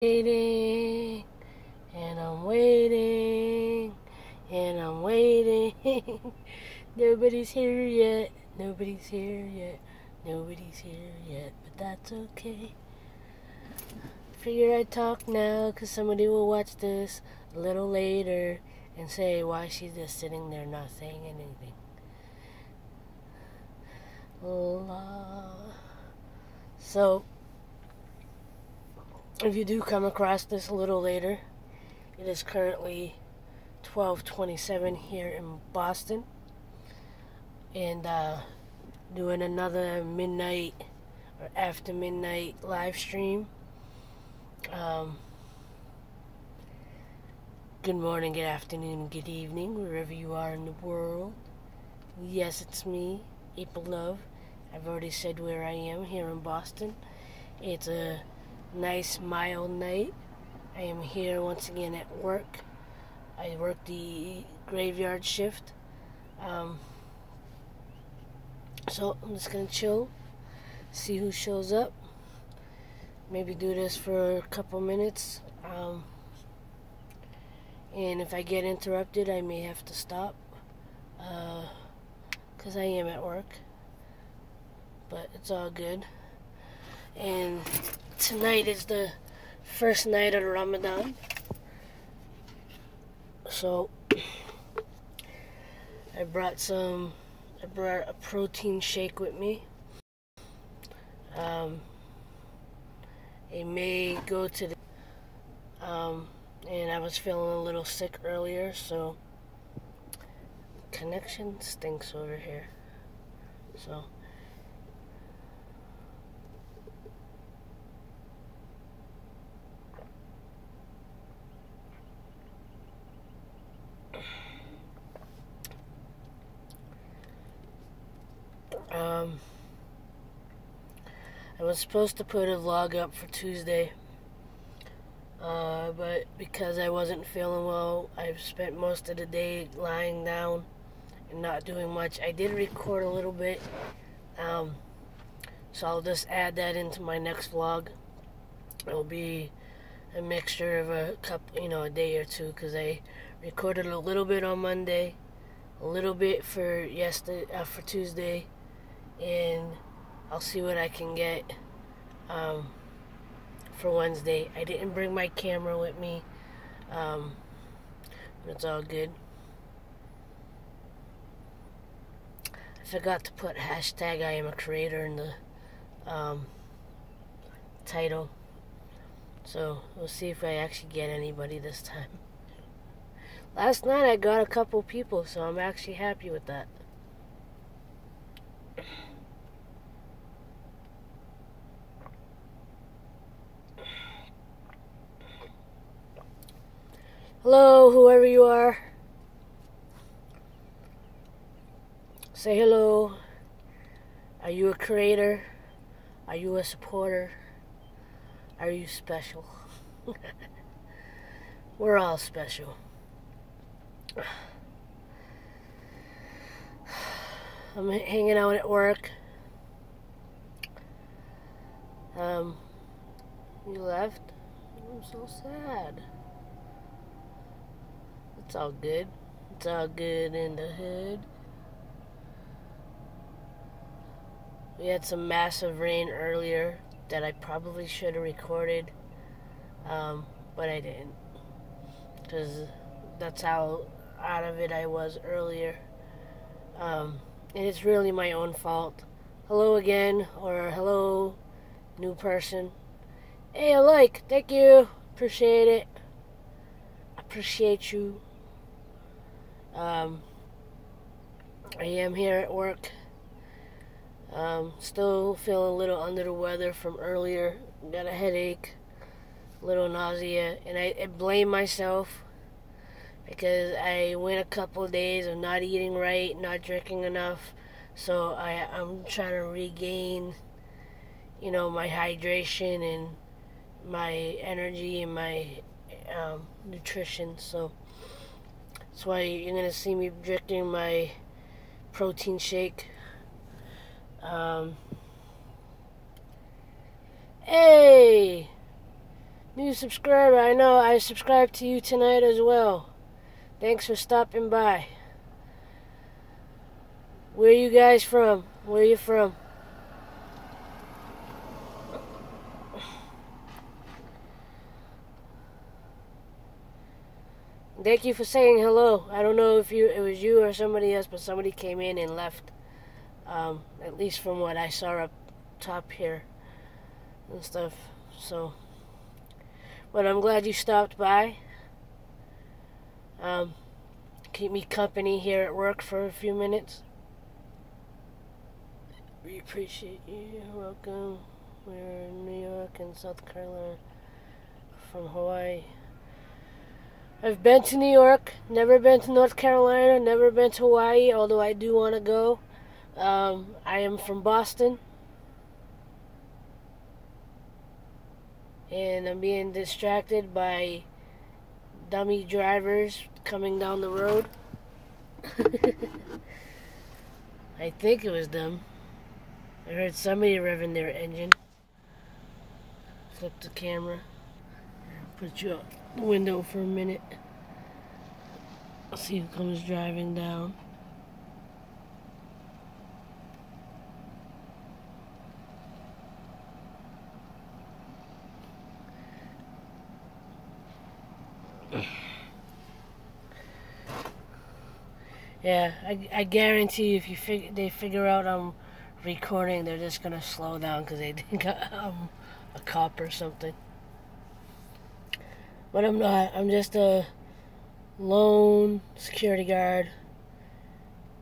Waiting, and I'm waiting, and I'm waiting. Nobody's here yet, nobody's here yet, nobody's here yet, but that's okay. Figure I'd talk now, cause somebody will watch this a little later and say why she's just sitting there not saying anything. So, if you do come across this a little later, it is currently 12:27 here in Boston, and doing another midnight or after midnight live stream. Good morning, good afternoon, good evening, wherever you are in the world. Yes, it's me, April Love. I've already said where I am here in Boston. It's a nice, mild night. I am here once again at work. I work the graveyard shift. So I'm just gonna chill, see who shows up. Maybe do this for a couple minutes. And if I get interrupted, I may have to stop. Because I am at work. But it's all good. And tonight is the first night of Ramadan. So I brought a protein shake with me. I may go to the and I was feeling a little sick earlier, so connection stinks over here. So I was supposed to put a vlog up for Tuesday, but because I wasn't feeling well, I've spent most of the day lying down and not doing much. I did record a little bit, so I'll just add that into my next vlog. It'll be a mixture of a day or two, because I recorded a little bit on Monday, a little bit for for Tuesday, and I'll see what I can get for Wednesday. I didn't bring my camera with me, but it's all good. I forgot to put hashtag I am a creator in the title, so we'll see if I actually get anybody this time. Last night I got a couple people, so I'm actually happy with that. Hello, whoever you are. Say hello. Are you a creator? Are you a supporter? Are you special? We're all special. I'm hanging out at work. You left? I'm so sad. It's all good. It's all good in the hood. We had some massive rain earlier that I probably should have recorded, but I didn't, because that's how out of it I was earlier. And it's really my own fault. Hello again, or hello, new person. Hey, I like, thank you, appreciate it. Appreciate you. I am here at work. Still feeling a little under the weather from earlier. Got a headache, a little nausea, and I blame myself because I went a couple of days of not eating right, not drinking enough. So I'm trying to regain, my hydration and my energy and my nutrition. So that's why you're gonna see me drinking my protein shake. Hey, New subscriber. I know. I subscribed to you tonight as well. Thanks for stopping by. Where are you guys from? Where are you from? Thank you for saying hello. I don't know if it was you or somebody else, but somebody came in and left. At least from what I saw up top here and stuff. So, but I'm glad you stopped by. Keep me company here at work for a few minutes. We appreciate you. Welcome. We're in New York and South Carolina from Hawaii. I've been to New York, never been to North Carolina, never been to Hawaii, although I do want to go. I am from Boston. And I'm being distracted by dummy drivers coming down the road. I think it was them. I heard somebody revving their engine. Flip the camera. Put you out the window for a minute. I'll see who comes driving down. Yeah, I guarantee if they figure out I'm recording, they're just gonna slow down because they think I'm a cop or something. But I'm not. I'm just a lone security guard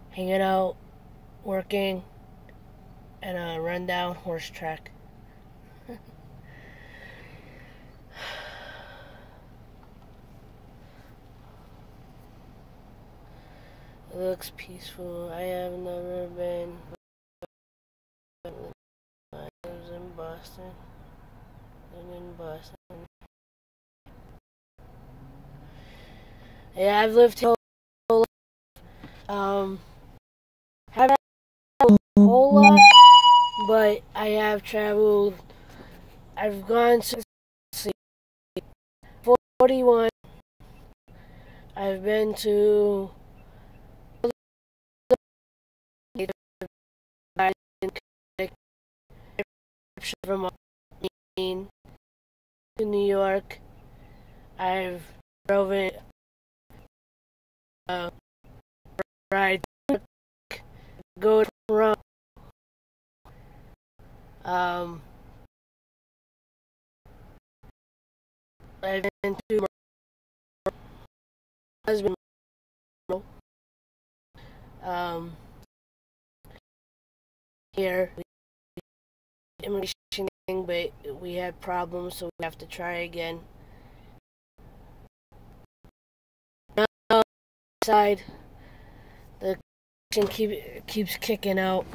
hanging out, working at a rundown horse track. It looks peaceful. I have never been. I was in Boston. I'm in Boston. Yeah, I've lived here whole life. Haven't traveled a whole lot, but I have traveled. I've gone to 41. I've been to from Maine to New York. I've driven ride go to Rome. I've been to my husband. Here immigration thing, but we had problems, so we have to try again. Now, side, the connection keeps kicking out.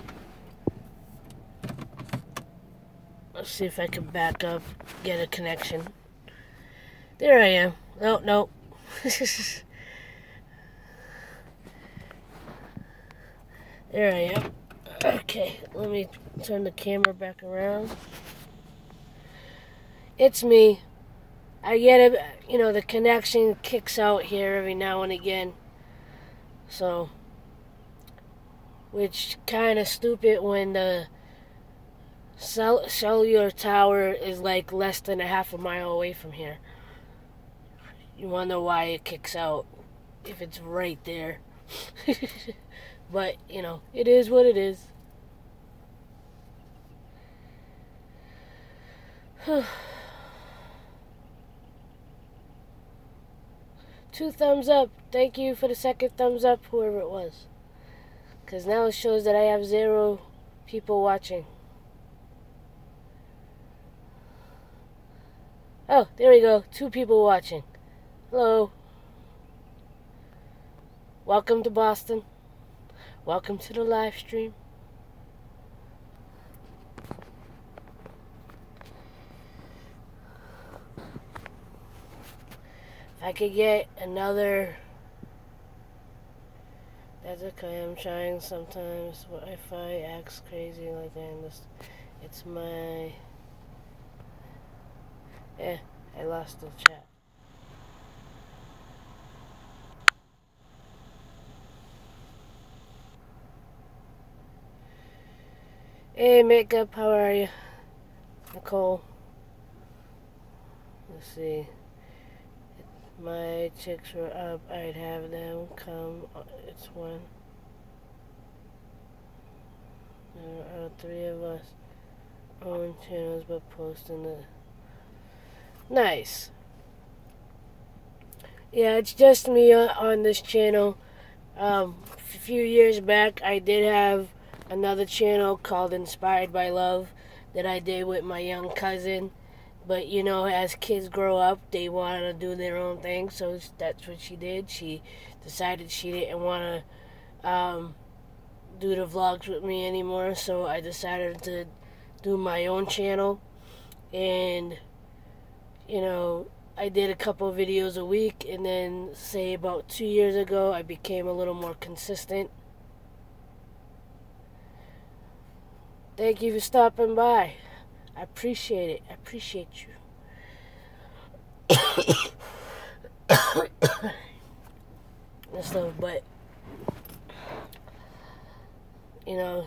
Let's see if I can back up, get a connection. There I am. No. There I am. Okay, let me turn the camera back around. It's me. I get it, the connection kicks out here every now and again. So, which kind of stupid when the cellular tower is like less than a half a mile away from here. You wonder why it kicks out if it's right there. But, it is what it is. 2 thumbs up. Thank you for the second thumbs up, whoever it was. Because now it shows that I have 0 people watching. Oh, there we go. 2 people watching. Hello. Welcome to Boston. Welcome to the live stream. If I could get another... That's okay, I'm trying sometimes. Wi-Fi acts crazy like that. It's my... Yeah, I lost the chat. Hey, Makeup, how are you? Nicole. Let's see. If my chicks were up, I'd have them come. It's one. There are three of us own channels, but posting the. Nice. Yeah, it's just me on this channel. A few years back, I did have another channel called Inspired by Love that I did with my young cousin. But, you know, as kids grow up, they want to do their own thing. So that's what she did. She decided she didn't want to do the vlogs with me anymore. So I decided to do my own channel. And, you know, I did a couple videos a week. And then, say, about 2 years ago, I became a little more consistent. Thank you for stopping by. I appreciate it. I appreciate you. So, but, you know,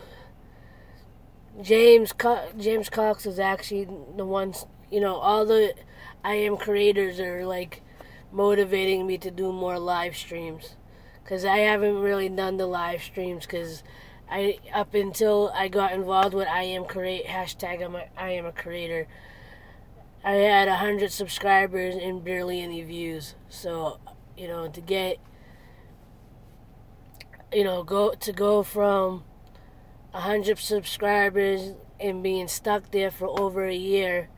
James Cox is actually the ones, you know, all the I Am creators are, like, motivating me to do more live streams. Because I haven't really done the live streams because up until I got involved with I Am a creator, I had 100 subscribers and barely any views. So, you know, to get, you know, go from 100 subscribers and being stuck there for over a year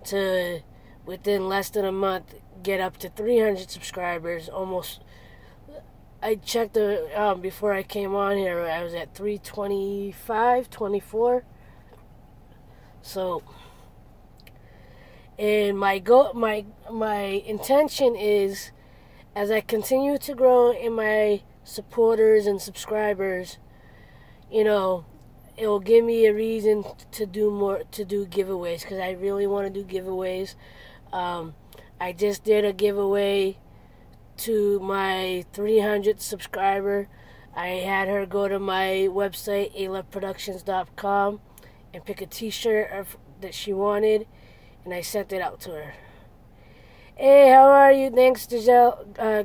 to within less than a month get up to 300 subscribers. Almost, I checked before I came on here, I was at 325, 24. So, and my intention is, as I continue to grow in my supporters and subscribers, you know, it will give me a reason to do giveaways, because I really want to do giveaways. I just did a giveaway to my 300th subscriber. I had her go to my website, aylaproductions.com, and pick a t-shirt that she wanted, and I sent it out to her. Hey, how are you? Thanks, Giselle. I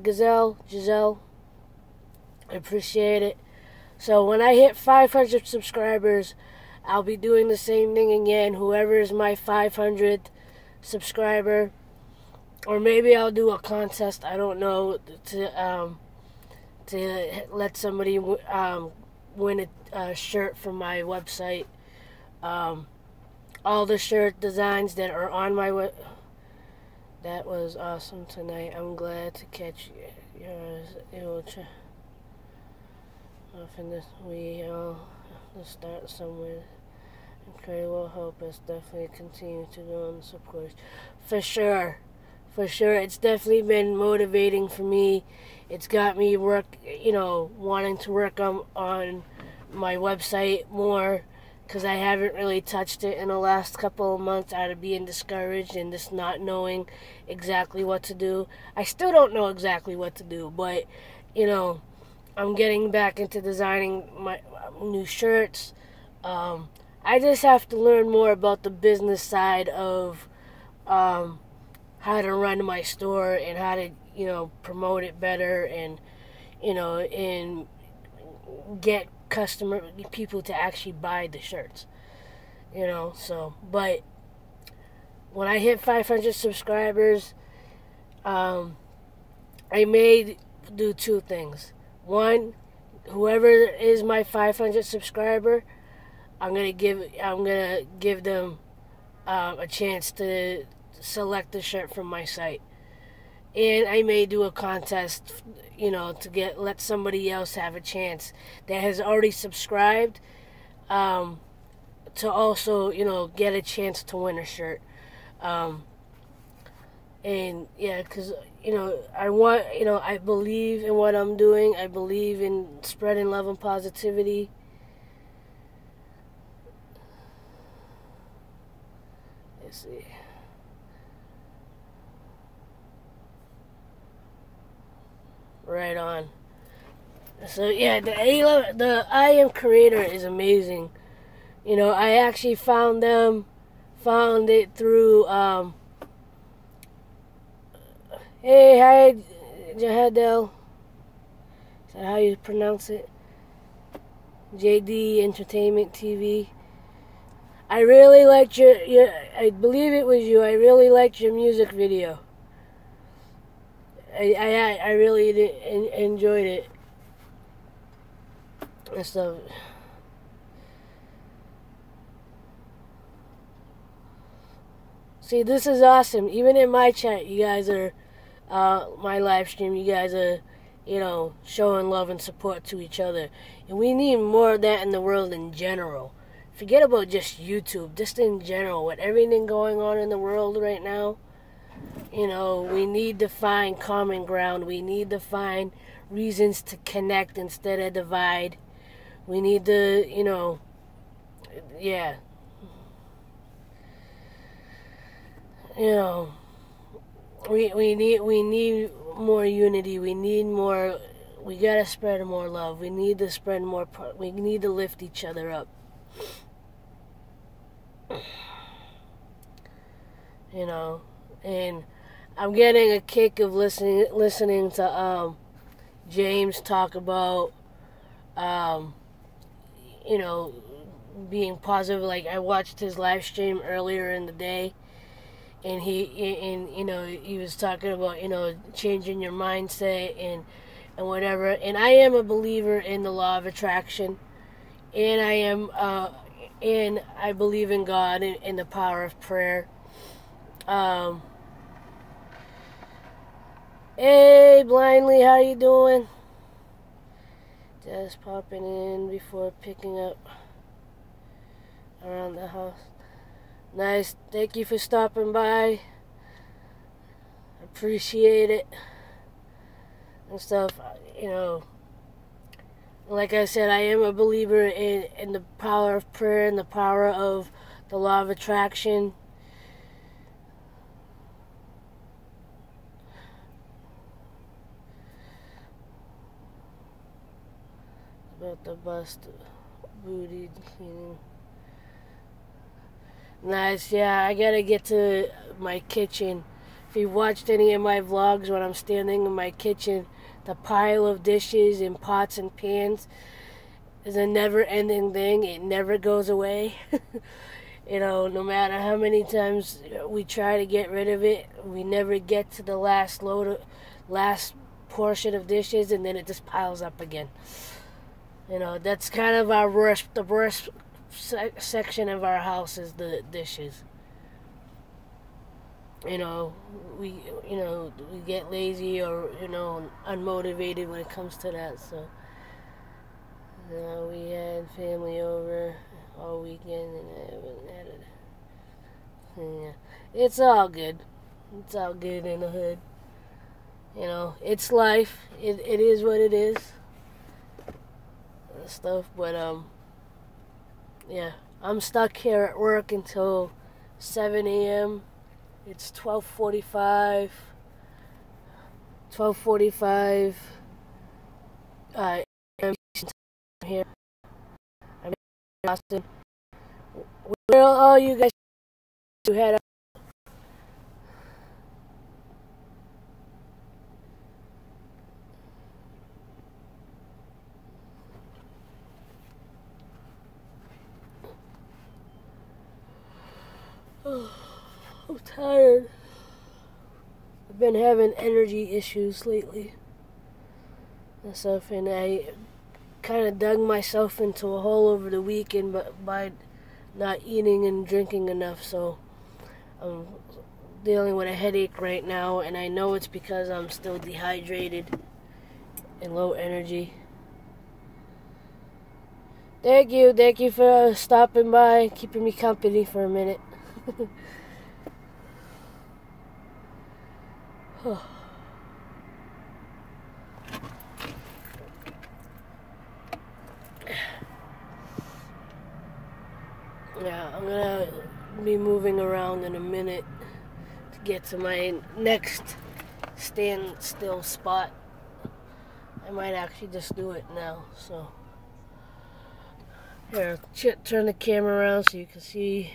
appreciate it. So when I hit 500 subscribers, I'll be doing the same thing again. Whoever is my 500th subscriber, or maybe I'll do a contest, I don't know, to let somebody win a shirt from my website. All the shirt designs that are on my web. That was awesome tonight. I'm glad to catch yours. It will often this we all start somewhere. And prayer will help us definitely continue to go on this course. For sure. It's definitely been motivating for me. It's got me wanting to work on my website more, because I haven't really touched it in the last couple of months out of being discouraged and just not knowing exactly what to do. I still don't know exactly what to do, but, you know, I'm getting back into designing my new shirts. I just have to learn more about the business side of how to run my store and how to, you know, promote it better, and, you know, and get people to actually buy the shirts, you know. So, but when I hit 500 subscribers, I may do two things. One, whoever is my 500 subscriber, I'm gonna give them a chance to select the shirt from my site. And I may do a contest, you know, to let somebody else have a chance that has already subscribed, to also, you know, get a chance to win a shirt. And yeah, because, you know, I believe in what I'm doing. I believe in spreading love and positivity. Let's see. Right on. So yeah, the I Am Creator is amazing. You know, I actually found it through. Hey, hi, Jahadel. Is that how you pronounce it? JD Entertainment TV. I really liked your. I believe it was you. I really liked your music video. I really enjoyed it and stuff. See, this is awesome. Even in my chat, you guys are, my live stream, you guys are, showing love and support to each other. And we need more of that in the world in general. Forget about just YouTube, just in general, with everything going on in the world right now. We need to find common ground. We need to find reasons to connect instead of divide. We need to, yeah. We need more unity. We gotta spread more love. We need to spread more. We need to lift each other up. And I'm getting a kick of listening to James talk about being positive. Like, I watched his live stream earlier in the day. And he was talking about, changing your mindset and whatever. And I am a believer in the law of attraction. And I believe in God and in the power of prayer. Hey, Blindly, how you doing? Just popping in before picking up around the house. Nice. Thank you for stopping by. Appreciate it. And stuff, Like I said, I am a believer in the power of prayer and the power of the law of attraction. About the bust booty cleaning. Nice, yeah, I gotta get to my kitchen. If you watched any of my vlogs when I'm standing in my kitchen, the pile of dishes and pots and pans is a never-ending thing. It never goes away. No matter how many times we try to get rid of it, we never get to the last portion of dishes, and then it just piles up again. That's kind of the worst section of our house is the dishes. We get lazy or unmotivated when it comes to that. So we had family over all weekend, and I haven't had it. Yeah, it's all good. It's all good in the hood. It's life. It is what it is. Stuff, but yeah, I'm stuck here at work until 7 a.m. It's 12:45. 12:45. I'm here. I'm in Austin. Where all you guys head up? I'm tired. I've been having energy issues lately and stuff, and I kind of dug myself into a hole over the weekend by not eating and drinking enough, so I'm dealing with a headache right now, and I know it's because I'm still dehydrated and low energy. Thank you for stopping by, keeping me company for a minute. Yeah, I'm gonna be moving around in a minute to get to my next standstill spot. I might actually just do it now. So here, turn the camera around so you can see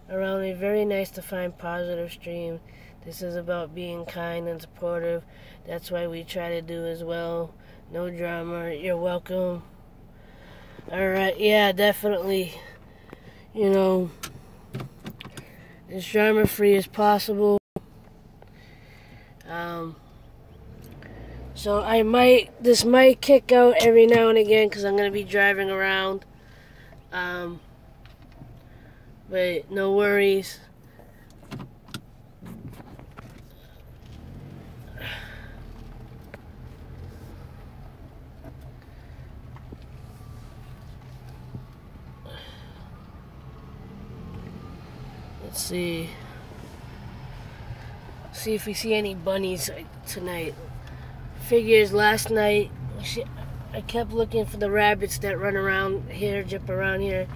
around me. Very nice to find positive stream. This is about being kind and supportive. That's why we try to do as well. No drama. You're welcome. Alright, yeah, definitely. You know, as drama free as possible. So this might kick out every now and again because I'm going to be driving around. But no worries. Let's see. See if we see any bunnies tonight. Figures last night, I kept looking for the rabbits that run around here, jump around here.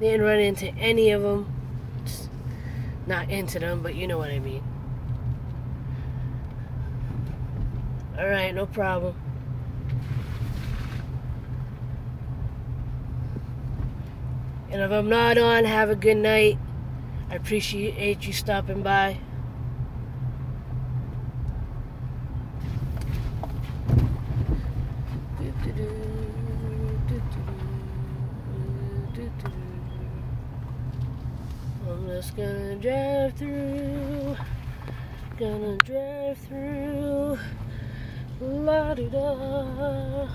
Didn't run into any of them. Just not into them, but you know what I mean. Alright, no problem. And if I'm not on, have a good night. I appreciate you stopping by. I'm just gonna drive through. La-di-da.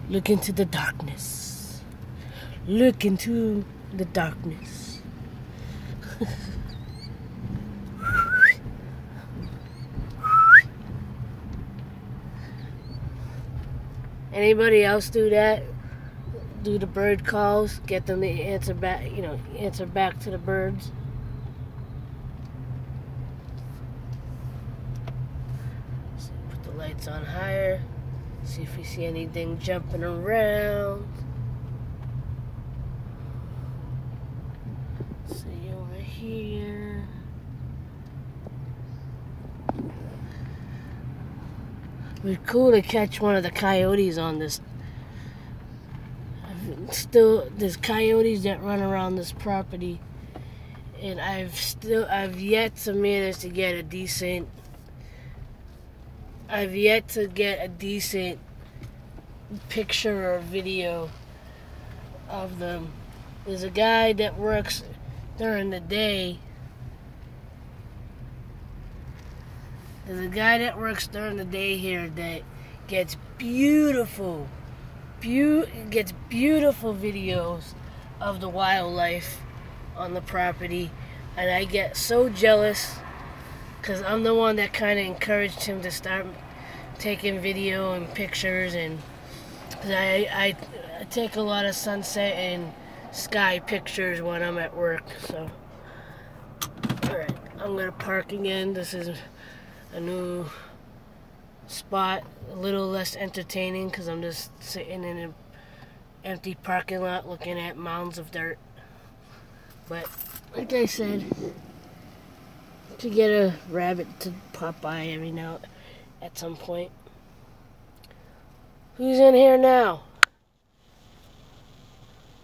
Look into the darkness. Look into the darkness. Anybody else do that? Do the bird calls? Get them to answer back, answer back to the birds? So put the lights on higher. See if we see anything jumping around. See over here. It would be cool to catch one of the coyotes on this. There's coyotes that run around this property, and I've yet to manage to get a decent. I've yet to get a decent picture or video of them. There's a guy that works during the day. There's a guy that works during the day here that gets beautiful videos of the wildlife on the property, and I get so jealous because I'm the one that kind of encouraged him to start taking video and pictures, and I take a lot of sunset and sky pictures when I'm at work. So alright, I'm gonna park again. This is a new spot, a little less entertaining because I'm just sitting in an empty parking lot looking at mounds of dirt. But like I said, to get a rabbit to pop by every now at some point. Who's in here now?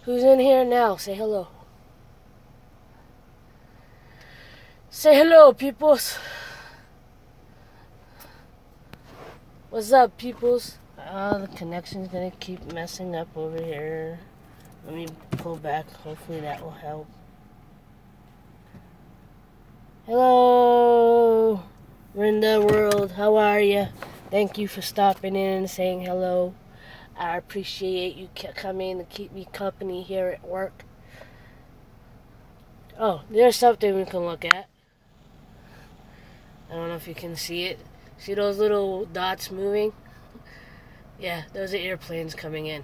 Who's in here now? Say hello. Say hello, peoples. What's up, peoples? The connection's gonna keep messing up over here. Let me pull back. Hopefully that will help. Hello, Rinda World. How are you? Thank you for stopping in and saying hello. I appreciate you coming to keep me company here at work. Oh, there's something we can look at. I don't know if you can see it. See those little dots moving? Yeah, those are airplanes coming in.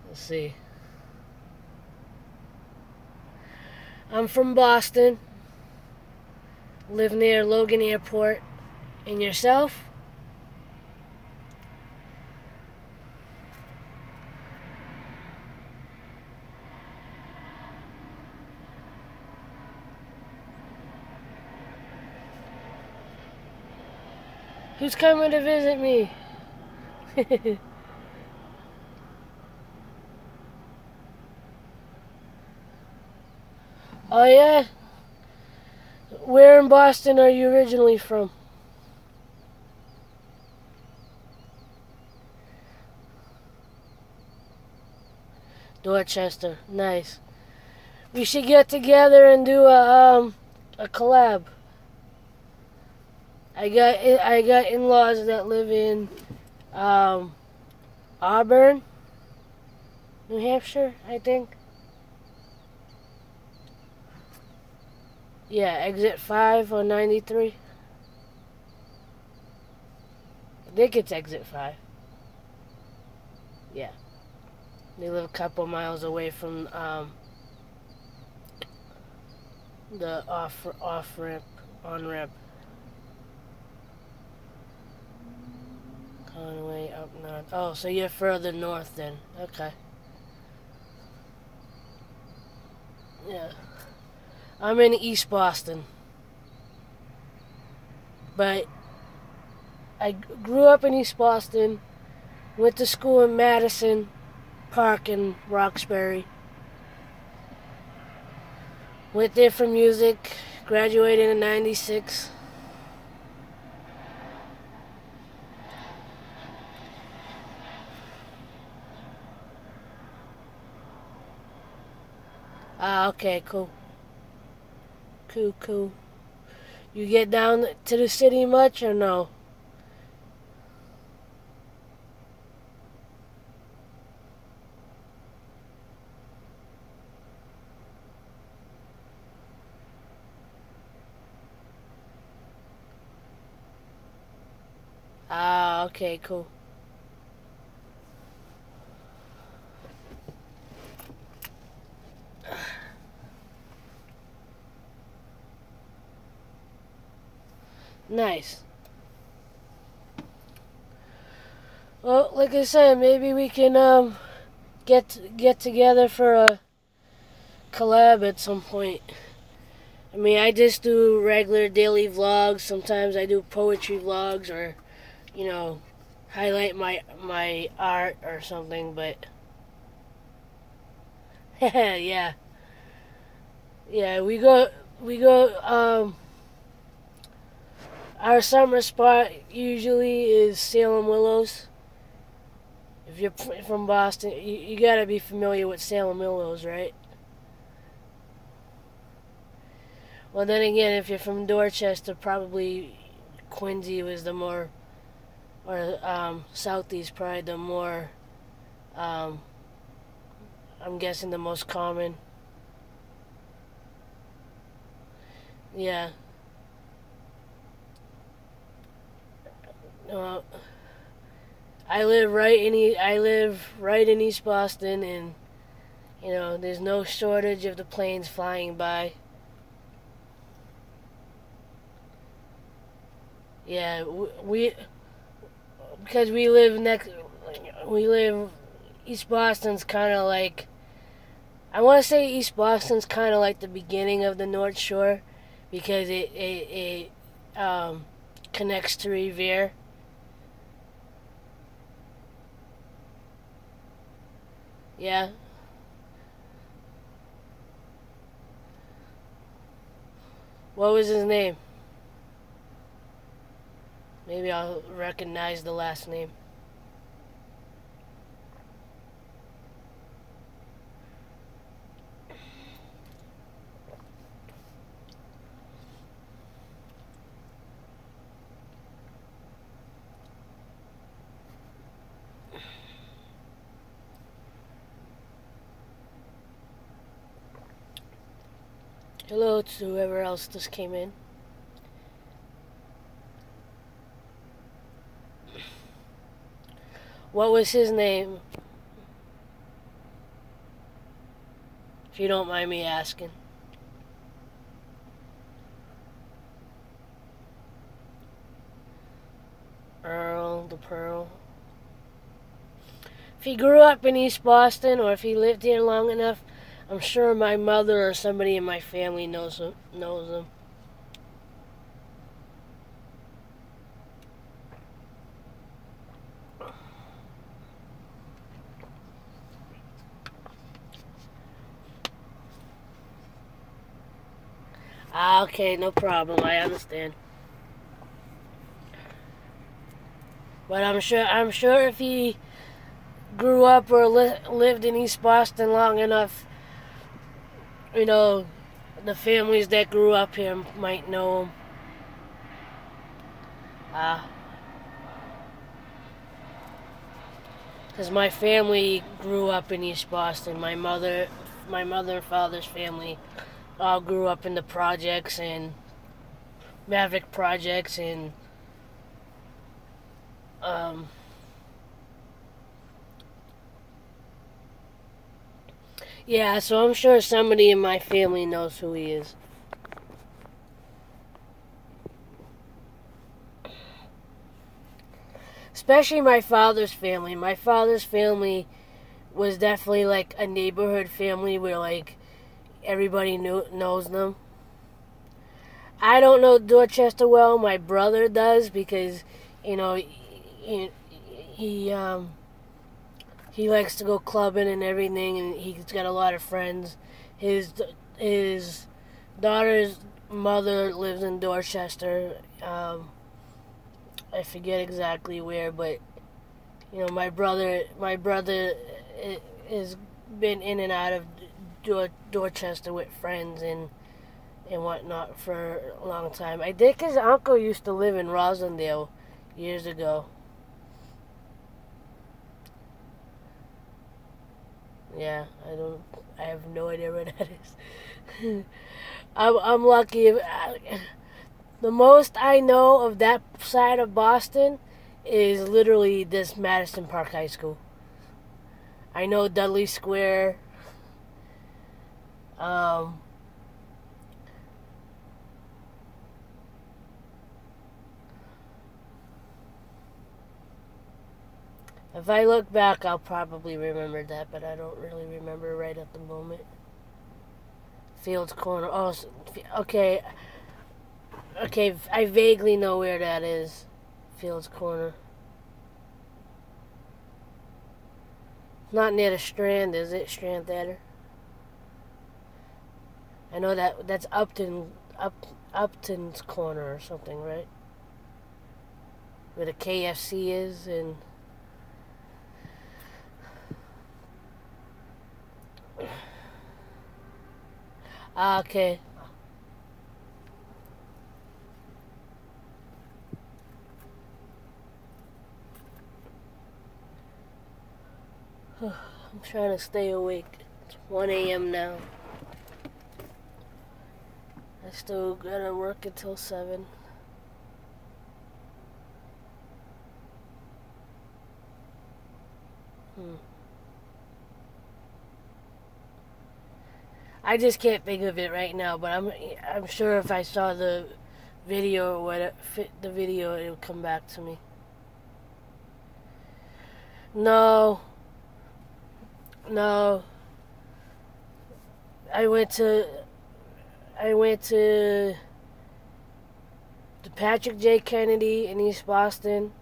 Let's see. I'm from Boston. Live near Logan Airport. And yourself? Who's coming to visit me? Oh yeah? Where in Boston are you originally from? Dorchester. Nice. We should get together and do a collab. I got in-laws that live in um, Auburn, New Hampshire, I think. Yeah, exit 5 on 93. I think it's exit 5. Yeah. They live a couple miles away from the off ramp, on ramp. Conway up north. Oh, so you're further north then. Okay. Yeah. I'm in East Boston. But I grew up in East Boston, went to school in Madison Park in Roxbury. Went there for music, graduated in '96. Ah, okay, cool. Cool. You get down to the city much or no? Ah, okay, cool. Nice. Well, like I said, maybe we can get together for a collab at some point. I mean, I just do regular daily vlogs. Sometimes I do poetry vlogs or, highlight my art or something, but yeah. Yeah, we go our summer spot usually is Salem Willows. If you're from Boston, you gotta be familiar with Salem Willows, right? Well, then again, if you're from Dorchester, probably Quincy was the more, or Southeast, probably the more, um, I'm guessing the most common. Yeah. Uh, I live right in East Boston, and there's no shortage of the planes flying by. Yeah, we because we live East Boston's kind of like, I want to say East Boston's kind of like the beginning of the North Shore, because it connects to Revere. Yeah. What was his name? Maybe I'll recognize the last name. Hello to whoever else just came in. What was his name? If you don't mind me asking. Earl the Pearl. If he grew up in East Boston, or if he lived here long enough, I'm sure my mother or somebody in my family knows him. Ah, okay, no problem. I understand. But I'm sure if he grew up or lived in East Boston long enough, you know, the families that grew up here might know him. Because my family grew up in East Boston. My mother and father's family all grew up in the projects and Maverick projects and um, yeah. So I'm sure somebody in my family knows who he is. Especially my father's family. My father's family was definitely like a neighborhood family where like everybody knows them. I don't know Dorchester well. My brother does because you know he he likes to go clubbing and everything, and he's got a lot of friends. His his daughter's mother lives in Dorchester. I forget exactly where, but you know my brother has been in and out of Dorchester with friends and whatnot for a long time. I think his uncle used to live in Rosendale years ago. Yeah, I have no idea where that is. I'm lucky. The most I know of that side of Boston is literally this Madison Park High School. I know Dudley Square. Um, if I look back, I'll probably remember that, but I don't really remember right at the moment. Fields Corner. Oh, okay. Okay, I vaguely know where that is. Fields Corner. Not near the Strand, is it? Strand Theater. I know that's Upton's Corner or something, right? Where the KFC is and okay. I'm trying to stay awake. It's 1 a.m. now. I still gotta work until 7. Hmm. I just can't think of it right now, but I'm sure if I saw the video or whatever, the video, it would come back to me. No, no. I went to I went to the Patrick J. Kennedy in East Boston.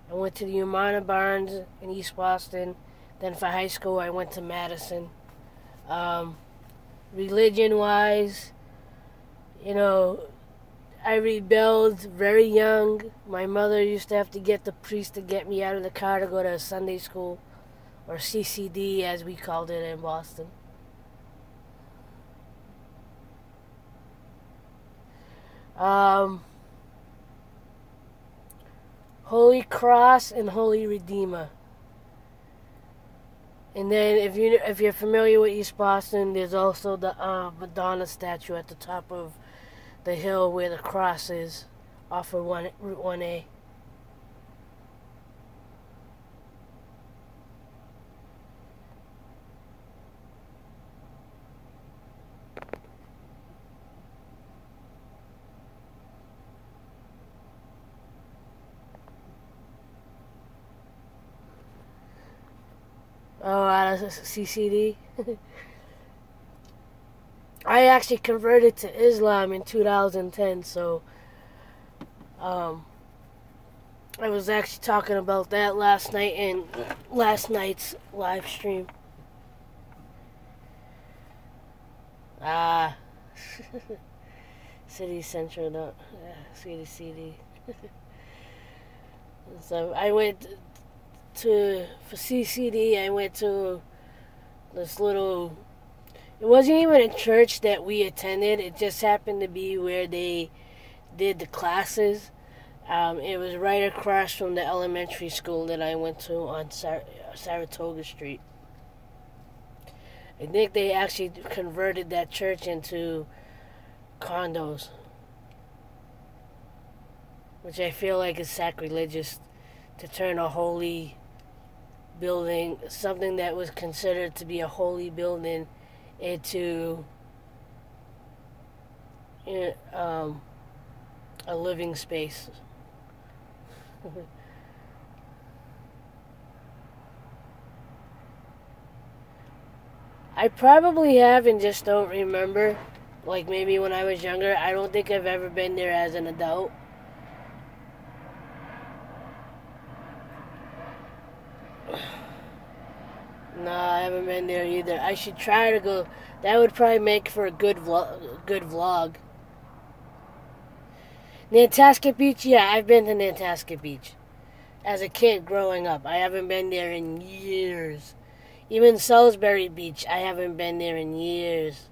I went to the Umana Barnes in East Boston. Then for high school, I went to Madison. Um, Religion-wise, you know, I rebelled very young. My mother used to have to get the priest to get me out of the car to go to Sunday school, or CCD as we called it in Boston. Um, Holy Cross and Holy Redeemer. And then if you're familiar with East Boston, there's also the Madonna statue at the top of the hill where the cross is, off of Route 1A. Oh, out of CCD. I actually converted to Islam in 2010, so um, I was actually talking about that last night in last night's live stream. Ah, City Center, city. So I went for CCD. I went to this little. It wasn't even a church that we attended. It just happened to be where they did the classes. It was right across from the elementary school that I went to on Saratoga Street. I think they actually converted that church into condos, which I feel like is sacrilegious to turn a holy building, something that was considered to be a holy building, into a living space. I probably have and just don't remember. Like maybe when I was younger. I don't think I've ever been there as an adult. No, I haven't been there either. I should try to go. That would probably make for a good vlog. Nantasket Beach? Yeah, I've been to Nantasket Beach. As a kid growing up. I haven't been there in years. Even Salisbury Beach, I haven't been there in years.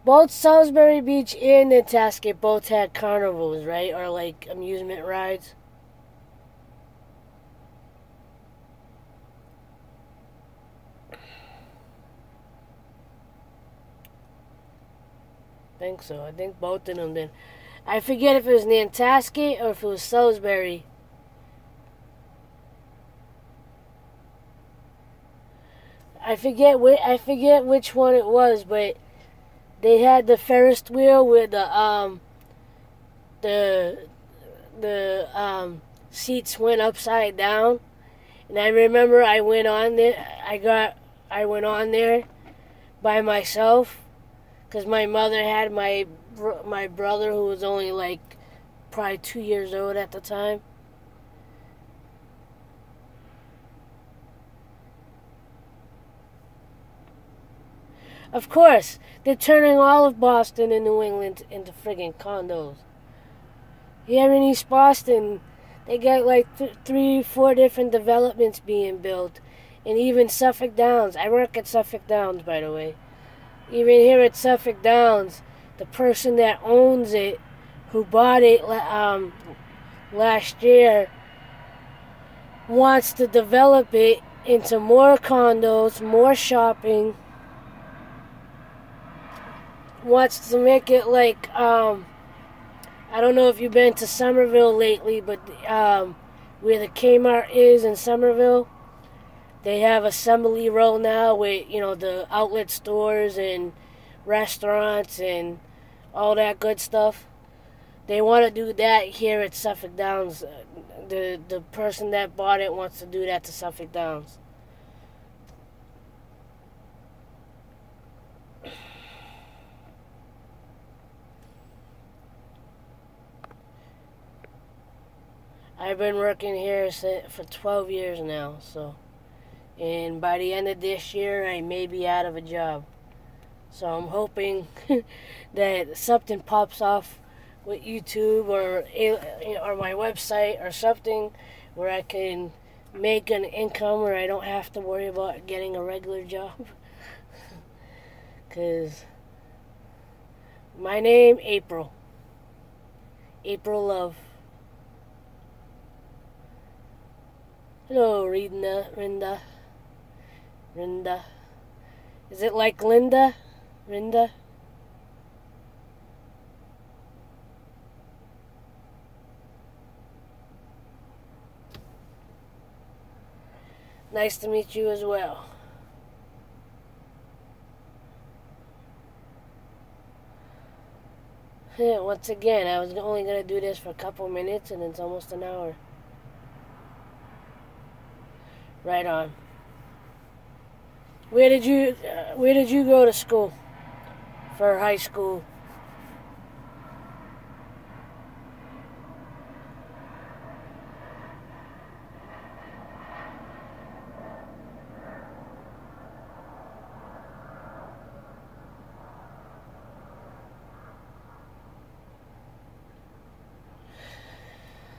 Both Salisbury Beach and Nantasket both had carnivals, right? Or like amusement rides. I think so. I think both of them did. I forget if it was Nantasket or if it was Salisbury. I forget which one it was, but they had the Ferris wheel where the seats went upside down, and I remember I went on there. I went on there by myself because my mother had my brother, who was only like probably 2 years old at the time. Of course, they're turning all of Boston and New England into friggin' condos. Here in East Boston, they got like 3-4 different developments being built. And even Suffolk Downs. I work at Suffolk Downs, by the way. Even here at Suffolk Downs, the person that owns it, who bought it last year, wants to develop it into more condos, more shopping. Wants to make it like, I don't know if you've been to Somerville lately, but where the Kmart is in Somerville, they have Assembly Row now with, the outlet stores and restaurants and all that good stuff. They want to do that here at Suffolk Downs. The person that bought it wants to do that to Suffolk Downs. I've been working here for 12 years now, so. And by the end of this year, I may be out of a job. So I'm hoping that something pops off with YouTube or my website or something where I can make an income where I don't have to worry about getting a regular job. Because my name, April. April Love. Hello, Rinda. Is it like Linda? Rinda? Nice to meet you as well. Yeah, once again, I was only going to do this for a couple minutes and it's almost an hour. Right on. Where did you go to school for high school?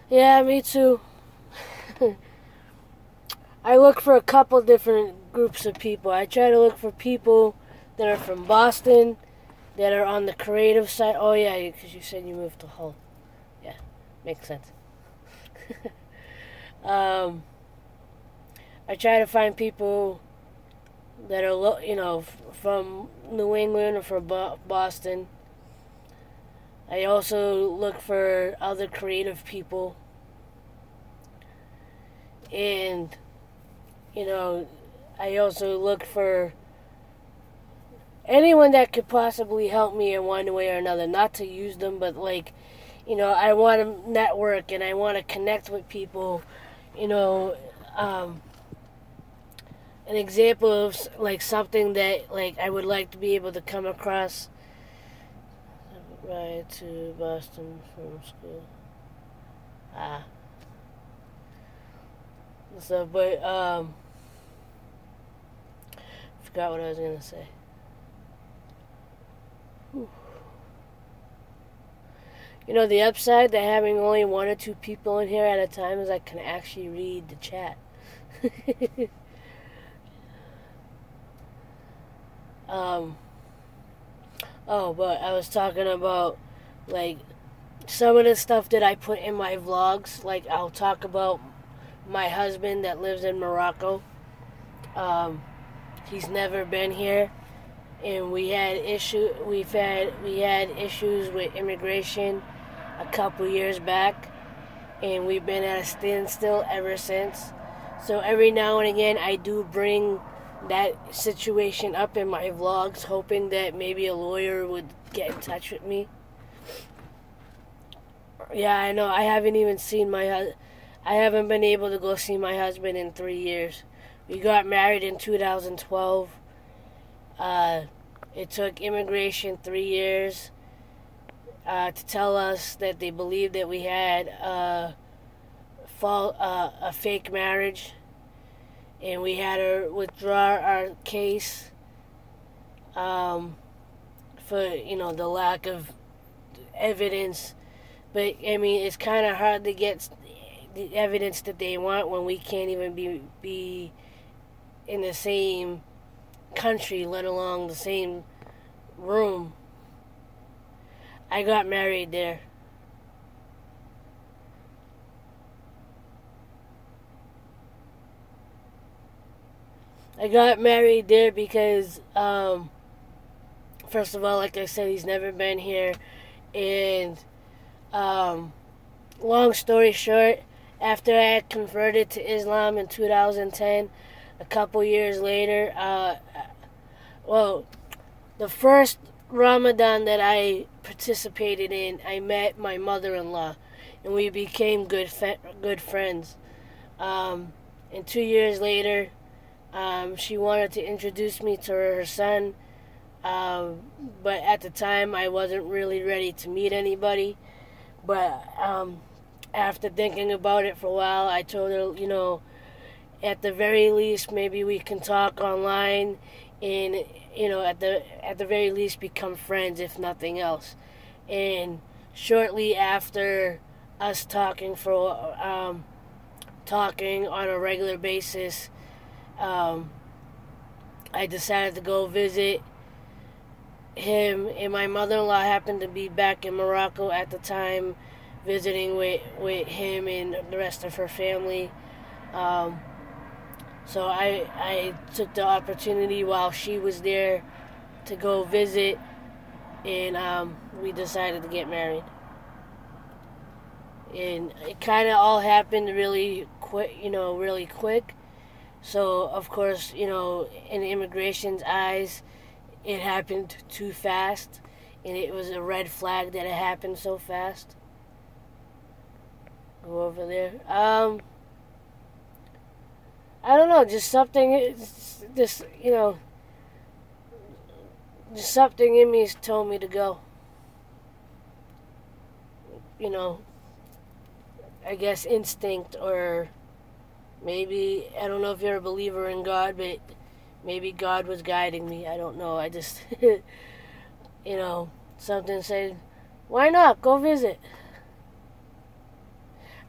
Yeah, me too. I look for a couple different groups of people. I try to look for people that are from Boston, that are on the creative side. Oh, yeah, because you said you moved to Hull. Yeah, makes sense. um, I try to find people that are, from New England or from Boston. I also look for other creative people. And, I also look for anyone that could possibly help me in one way or another. Not to use them, but I want to network and I want to connect with people. You know, an example of something that I would like to be able to come across. Right to Boston from school. So, but forgot what I was gonna say. Whew. The upside to having only one or two people in here at a time is I can actually read the chat. But I was talking about, some of the stuff that I put in my vlogs. I'll talk about my husband that lives in Morocco. He's never been here, and we had issues with immigration a couple years back, and we've been at a standstill ever since. So every now and again, I do bring that situation up in my vlogs, hoping that maybe a lawyer would get in touch with me. Yeah, I know. I haven't even seen I haven't been able to go see my husband in 3 years. We got married in 2012. It took immigration 3 years to tell us that they believed that we had a fake marriage, and we had to withdraw our case for the lack of evidence. But I mean, it's kind of hard to get the evidence that they want when we can't even be in the same country, let alone the same room. I got married there. I got married there because, first of all, like I said, he's never been here. And, long story short, after I had converted to Islam in 2010, a couple years later, the first Ramadan that I participated in, I met my mother-in-law, and we became good friends. And 2 years later, she wanted to introduce me to her son, but at the time I wasn't really ready to meet anybody. But after thinking about it for a while, I told her, at the very least, maybe we can talk online, and at the very least, become friends, if nothing else. And shortly after us talking talking on a regular basis, I decided to go visit him, and my mother-in-law happened to be back in Morocco at the time, visiting with him and the rest of her family. So I took the opportunity while she was there to go visit, and we decided to get married. And it kind of all happened really quick. So, of course, in immigration's eyes, it happened too fast, and it was a red flag that it happened so fast. Go over there. I don't know, just something in me told me to go. I guess instinct, or maybe, I don't know if you're a believer in God, but maybe God was guiding me. I don't know. I just, something said, why not? Go visit.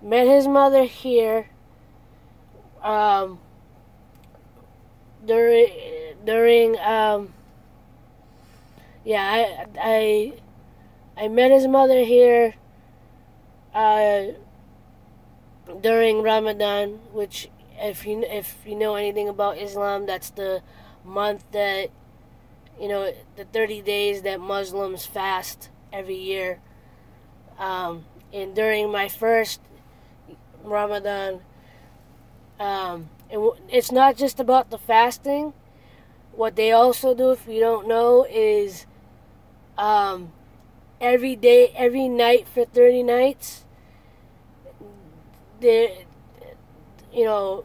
met his mother here um, during yeah, I met his mother here uh, during Ramadan, which if you know anything about Islam, that's the month that the 30 days that Muslims fast every year. And during my first Ramadan, it's not just about the fasting. What they also do, if you don't know, is every day, every night for 30 nights,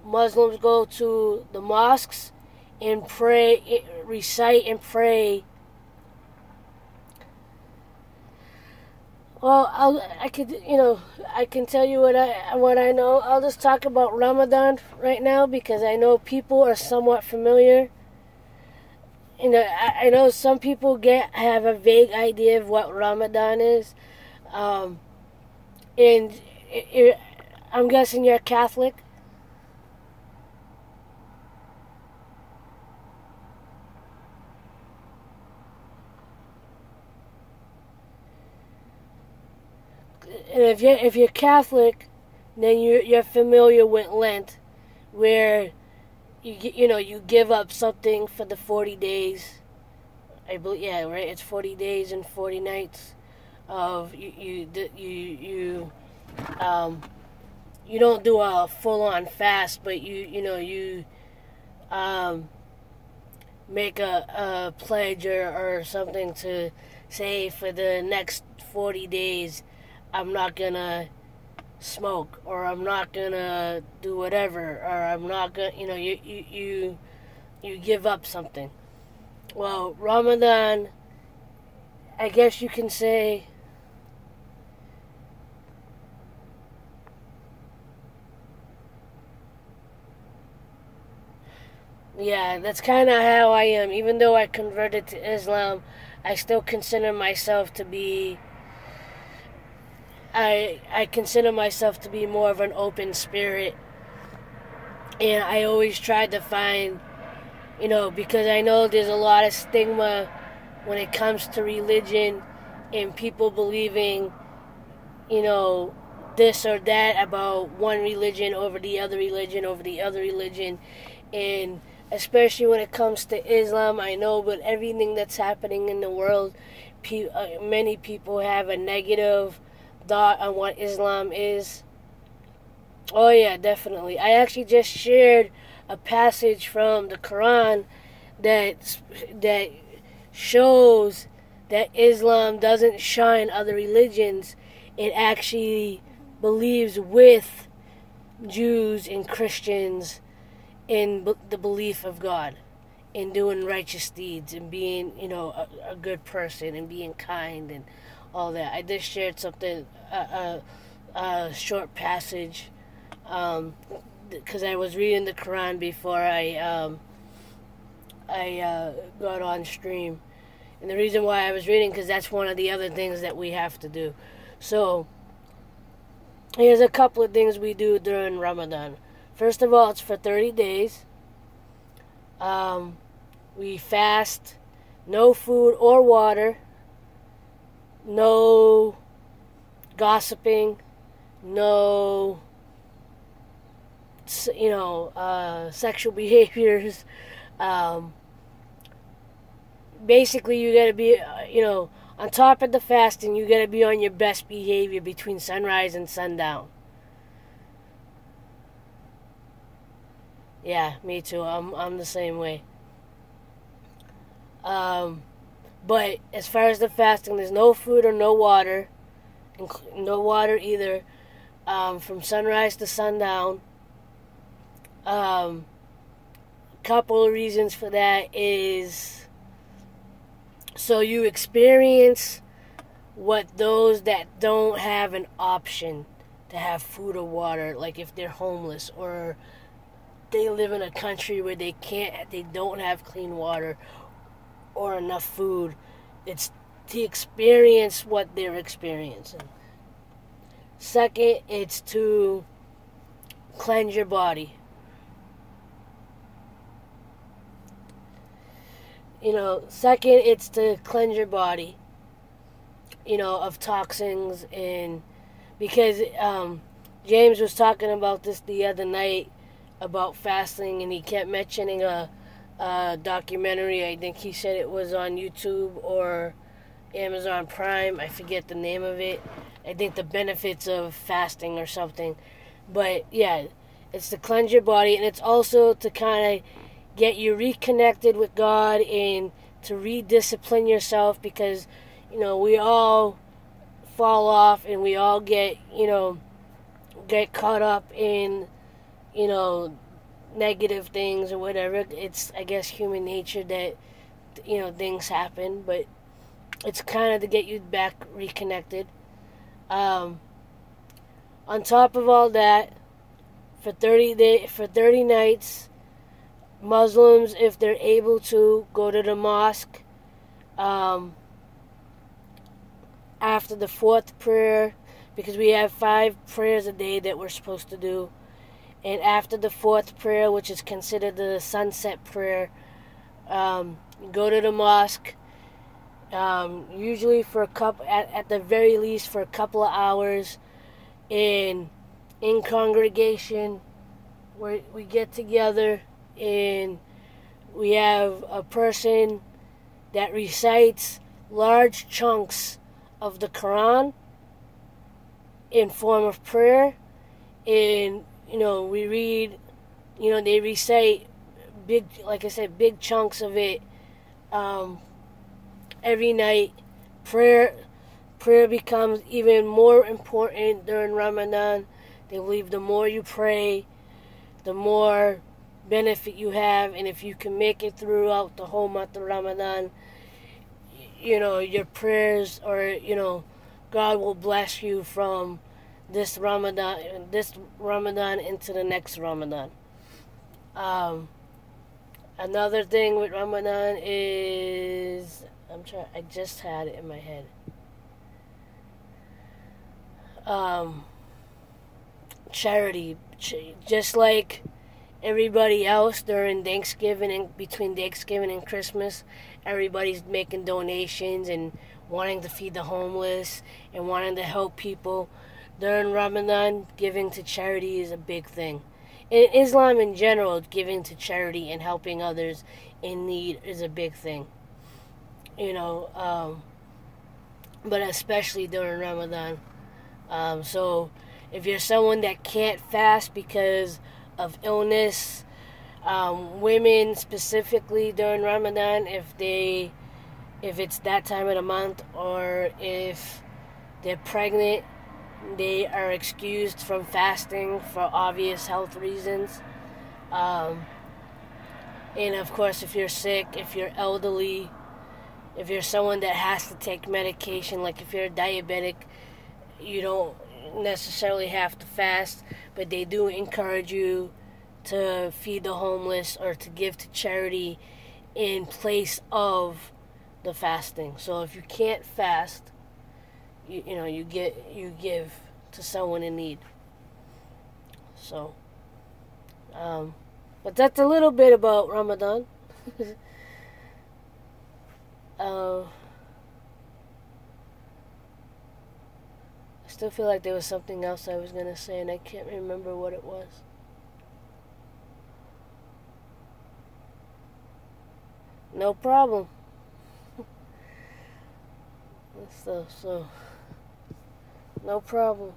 Muslims go to the mosques and pray, recite and pray. Well, I can tell you what I know. I'll just talk about Ramadan right now because I know people are somewhat familiar. I know some people have a vague idea of what Ramadan is, and I'm guessing you're Catholic. And if you're Catholic, then you're familiar with Lent, where you give up something for the 40 days. I believe, yeah, right. It's 40 days and 40 nights of you don't do a full on fast, but you make a pledge or something to say for the next 40 days I'm not gonna smoke, or I'm not gonna do whatever, or I'm not gonna, you give up something. Well, Ramadan, I guess you can say, yeah, that's kind of how I am. Even though I converted to Islam, I still consider myself to be I consider myself to be more of an open spirit, and I always tried to find, because I know there's a lot of stigma when it comes to religion and people believing, this or that about one religion over the other religion and especially when it comes to Islam, I know with everything that's happening in the world, many people have a negative thought on what Islam is. Oh yeah, definitely. I actually just shared a passage from the Quran that shows that Islam doesn't shine other religions. It actually believes with Jews and Christians in the belief of God, in doing righteous deeds and being, a good person and being kind and all that. I just shared something, a short passage, because I was reading the Quran before I got on stream. And the reason why I was reading, because that's one of the other things that we have to do. So, here's a couple of things we do during Ramadan. First of all, it's for 30 days. We fast, no food or water, no gossiping, no, sexual behaviors. Basically, you gotta be, on top of the fasting, you gotta be on your best behavior between sunrise and sundown. Yeah, me too. I'm the same way. But as far as the fasting, there's no food or no water, no water either, from sunrise to sundown. Couple of reasons for that is so you experience what those that don't have an option to have food or water, like if they're homeless or they live in a country where they don't have clean water or enough food. It's to experience what they're experiencing. Second, it's to cleanse your body. Second, it's to cleanse your body, of toxins. And because James was talking about this the other night about fasting, and he kept mentioning a documentary. I think he said it was on YouTube or Amazon Prime. I forget the name of it. I think the benefits of fasting or something. But yeah, it's to cleanse your body, and it's also to kind of get you reconnected with God and to rediscipline yourself, because we all fall off and we all get caught up in negative things or whatever. It's, I guess, human nature that things happen, but it's kind of to get you back reconnected. On top of all that, for 30 nights, Muslims, if they're able to, go to the mosque after the fourth prayer, because we have 5 prayers a day that we're supposed to do. And after the fourth prayer, which is considered the sunset prayer, go to the mosque, usually for at the very least for a couple of hours, in congregation, where we get together and we have a person that recites large chunks of the Quran in form of prayer. And we read, they recite big, like I said, big chunks of it every night. Prayer becomes even more important during Ramadan. They believe the more you pray, the more benefit you have. And if you can make it throughout the whole month of Ramadan, your prayers, or God will bless you from this Ramadan into the next Ramadan. Another thing with Ramadan is, I just had it in my head. Charity. Just like everybody else during Thanksgiving, and between Thanksgiving and Christmas, everybody's making donations and wanting to feed the homeless and wanting to help people. During Ramadan, giving to charity is a big thing. In Islam in general, giving to charity and helping others in need is a big thing. But especially during Ramadan. So if you're someone that can't fast because of illness, women specifically during Ramadan, if it's that time of the month, or if they're pregnant, they are excused from fasting for obvious health reasons. And of course, if you're sick, if you're elderly, if you're someone that has to take medication, like if you're a diabetic, you don't necessarily have to fast, but they do encourage you to feed the homeless or to give to charity in place of the fasting. So if you can't fast, you give to someone in need. So, but that's a little bit about Ramadan. I still feel like there was something else I was gonna say, and I can't remember what it was. No problem. So, no problem.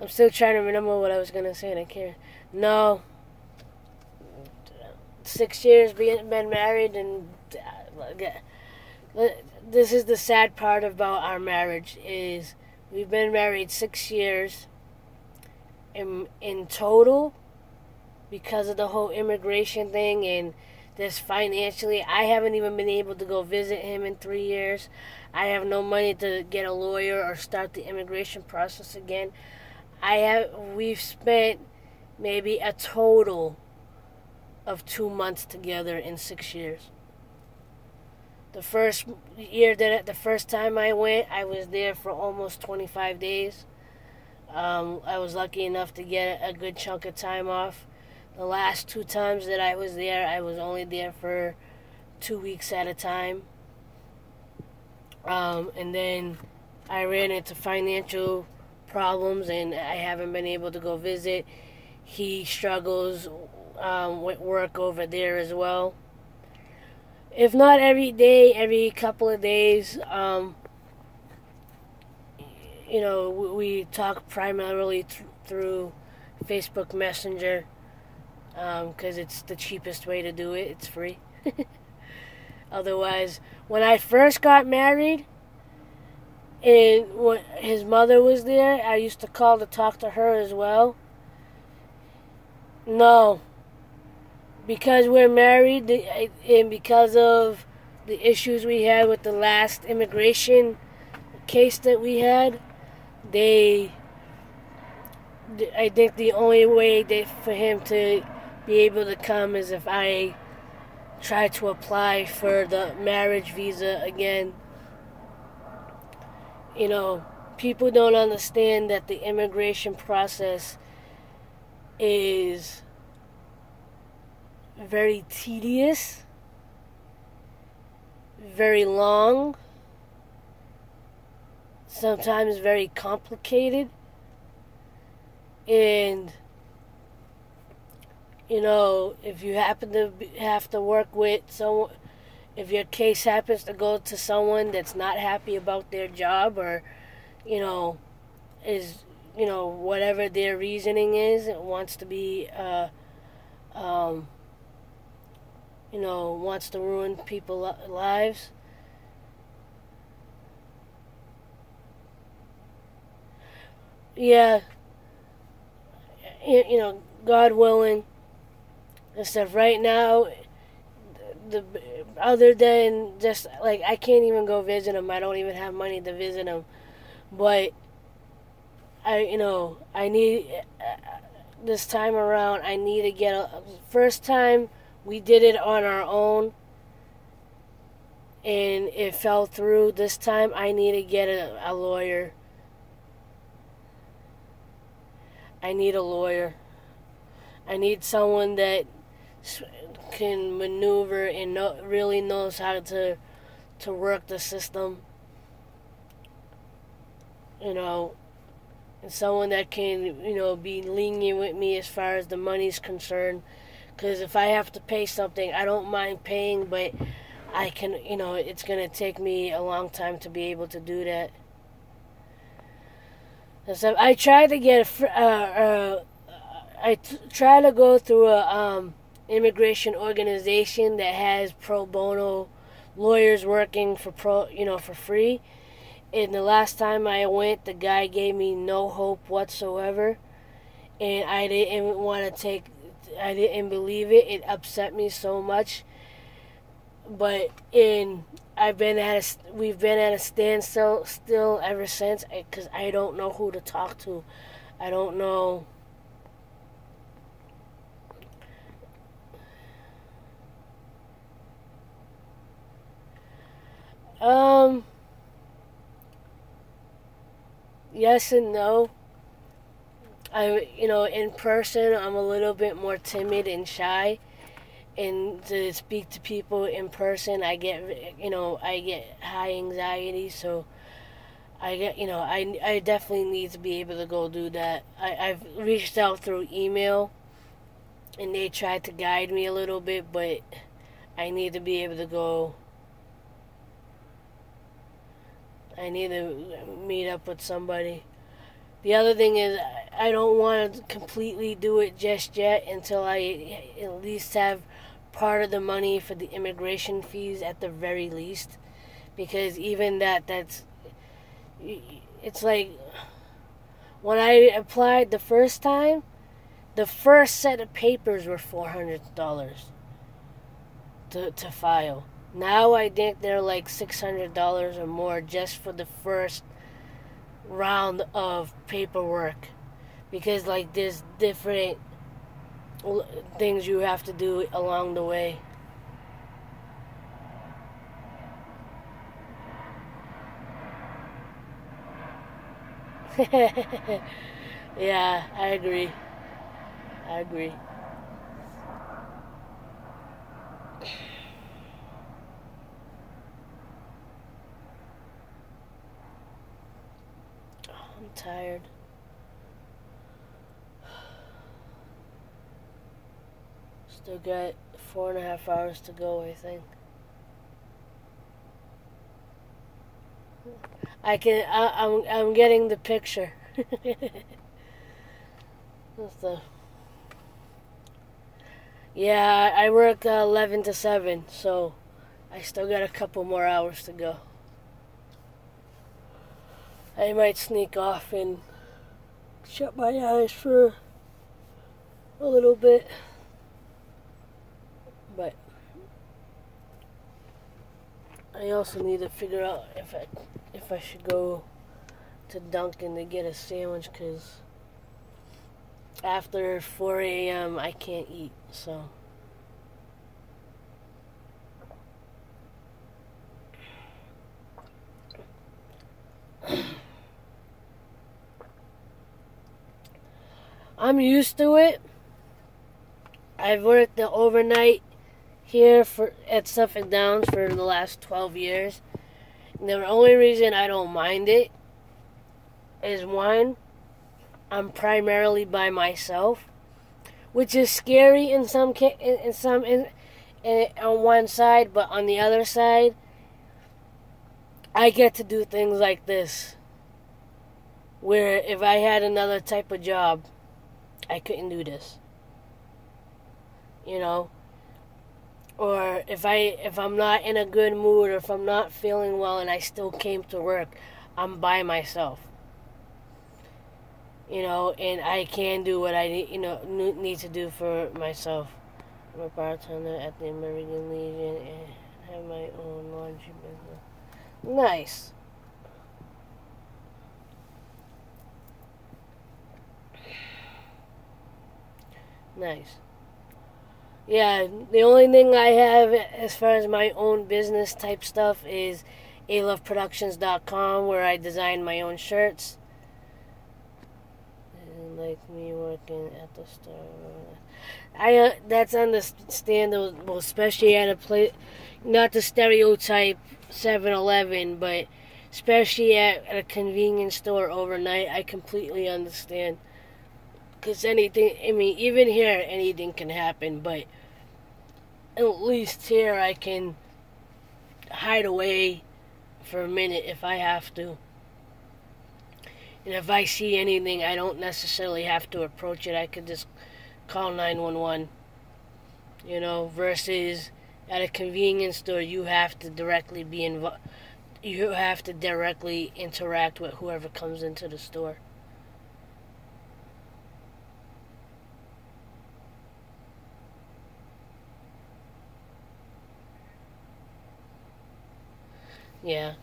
I'm still trying to remember what I was gonna say, and I can't. No. 6 years been married, and this is the sad part about our marriage, is we've been married 6 years in total, because of the whole immigration thing and this financially. I haven't even been able to go visit him in 3 years. I have no money to get a lawyer or start the immigration process again. We've spent maybe a total of 2 months together in 6 years. The first time I went, I was there for almost 25 days. I was lucky enough to get a good chunk of time off. The last 2 times that I was there, I was only there for 2 weeks at a time. And then I ran into financial problems and I haven't been able to go visit. He struggles with work over there as well. If not every day, every couple of days, we talk primarily through Facebook Messenger because it's the cheapest way to do it. It's free. Otherwise, when I first got married and when his mother was there, I used to call to talk to her as well. No. Because we're married and because of the issues we had with the last immigration case that we had, I think the only way for him to be able to come is if I try to apply for the marriage visa again. People don't understand that the immigration process is very tedious, very long, sometimes very complicated, and if you happen to have to work with someone, if your case happens to go to someone that's not happy about their job or is whatever their reasoning is, wants to be wants to ruin people's lives. Yeah, God willing and stuff. Right now, other than just like I can't even go visit him. I don't even have money to visit him. But I need this time around. I need to get first time we did it on our own, and it fell through. This time I need to get a lawyer. I need a lawyer. I need someone that can maneuver and really knows how to work the system. And someone that can, be lenient with me as far as the money's concerned. Because if I have to pay something, I don't mind paying, but I can, it's going to take me a long time to be able to do that. So I try to get try to go through a immigration organization that has pro bono lawyers working for free. And the last time I went, the guy gave me no hope whatsoever, and I didn't believe it. It upset me so much. But we've been at a standstill still ever since, because I don't know who to talk to. I don't know. Yes and no. In person, I'm a little bit more timid and shy. And to speak to people in person, I get high anxiety. So I definitely need to be able to go do that. I've reached out through email, and they tried to guide me a little bit, but I need to be able to go. I need to meet up with somebody. The other thing is, I don't want to completely do it just yet until I at least have part of the money for the immigration fees at the very least. Because even it's like, when I applied the first time, the first set of papers were $400 to file. Now I think they're like $600 or more just for the first round of paperwork, because there's different things you have to do along the way. Yeah, I agree. I agree. I'm tired. Still got 4.5 hours to go, I think. I'm getting the picture. That's the, yeah, I work 11 to 7, so I still got a couple more hours to go. I might sneak off and shut my eyes for a little bit, but I also need to figure out if I should go to Dunkin' to get a sandwich, because after 4 a.m. I can't eat, so. I'm used to it. I've worked the overnight here at Suffolk Downs for the last 12 years. And the only reason I don't mind it is, one, I'm primarily by myself, which is scary on one side, but on the other side, I get to do things like this, where if I had another type of job, I couldn't do this. You know? Or if I'm not in a good mood, or if I'm not feeling well and I still came to work, I'm by myself. And I can do what I need to do for myself. I'm a bartender at the American Legion and have my own laundry business. Nice. Nice. Yeah, the only thing I have as far as my own business type stuff is aloveproductions.com, where I design my own shirts. And like me working at the store. That's understandable, especially at a place, not the stereotype 7-Eleven, but especially at a convenience store overnight. I completely understand. Because even here, anything can happen, but at least here I can hide away for a minute if I have to. And if I see anything, I don't necessarily have to approach it. I could just call 911. Versus at a convenience store, you have to directly be involved. You have to directly interact with whoever comes into the store. Yeah.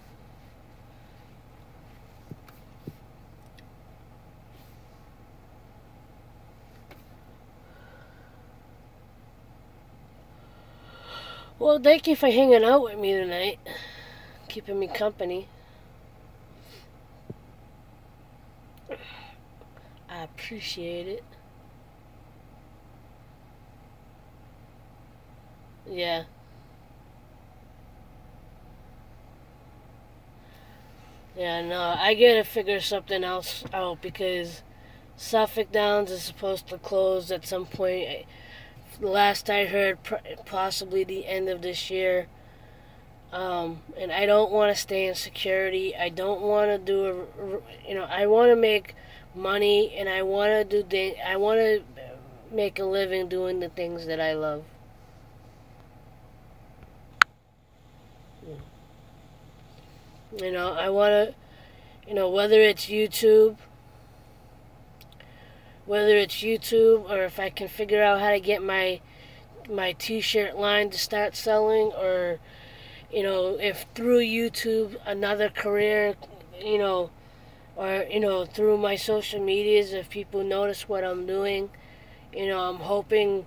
Well, thank you for hanging out with me tonight, keeping me company. I appreciate it. Yeah. Yeah, no, I gotta figure something else out, because Suffolk Downs is supposed to close at some point. Last I heard, possibly the end of this year. And I don't want to stay in security. I don't want to I want to make money, and I want to make a living doing the things that I love. I want to, whether it's YouTube, or if I can figure out how to get my t-shirt line to start selling, or if through YouTube another career, or through my social medias, if people notice what I'm doing, I'm hoping,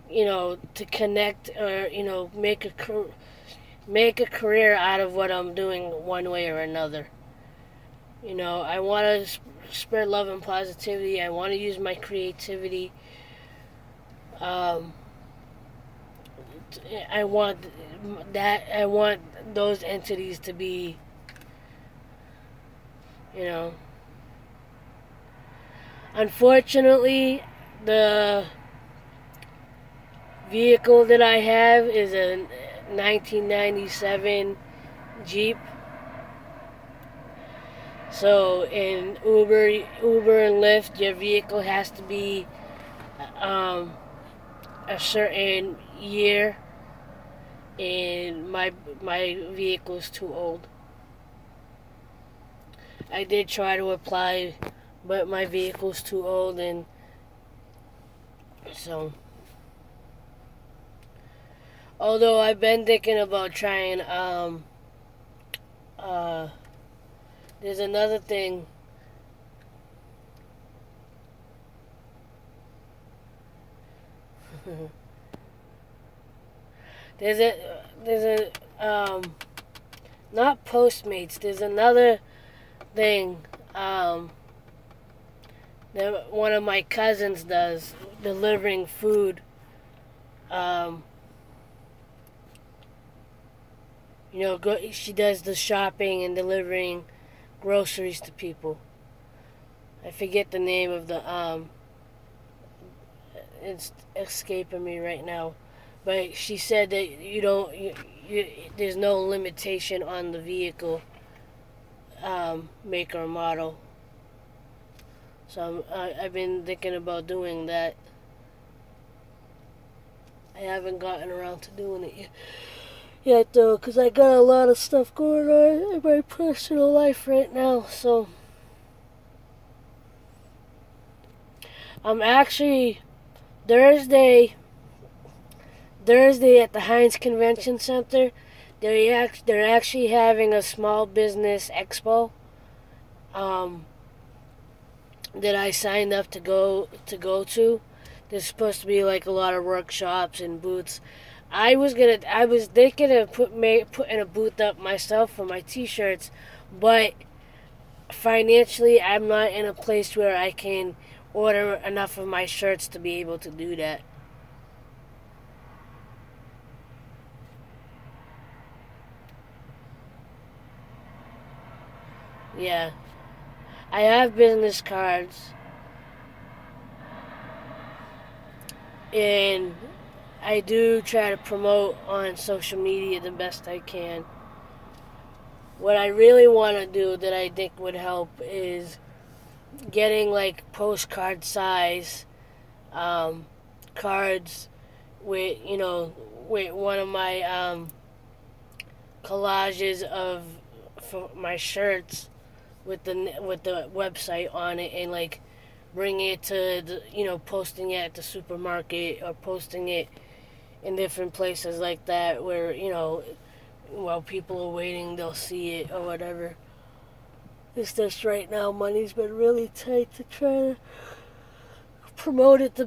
to connect, or make a career out of what I'm doing one way or another. I want to spread love and positivity. I want to use my creativity. I want I want those entities to be, you know. Unfortunately, the vehicle that I have is a 1997 Jeep. So in Uber and Lyft, your vehicle has to be a certain year, and my vehicle's too old. I did try to apply, but my vehicle's too old, and so. Although I've been thinking about trying, there's another thing. there's a not Postmates. There's another thing that one of my cousins does, delivering food. She does the shopping and delivering groceries to people. I forget the name of the it's escaping me right now, but she said that there's no limitation on the vehicle make or model. So I've been thinking about doing that. I haven't gotten around to doing it yet though, because I got a lot of stuff going on in my personal life right now. So I'm actually Thursday at the Heinz Convention Center. They're actually having a small business expo that I signed up to go to. There's supposed to be like a lot of workshops and booths. I was thinking of putting a booth up myself for my t-shirts, but financially I'm not in a place where I can order enough of my shirts to be able to do that. Yeah. I have business cards, and I do try to promote on social media the best I can. What I really want to do that I think would help is getting like postcard size cards with one of my collages for my shirts with the website on it, and like bringing it to posting it at the supermarket or posting it in different places like that where while people are waiting they'll see it or whatever. It's just right now money's been really tight to try to promote it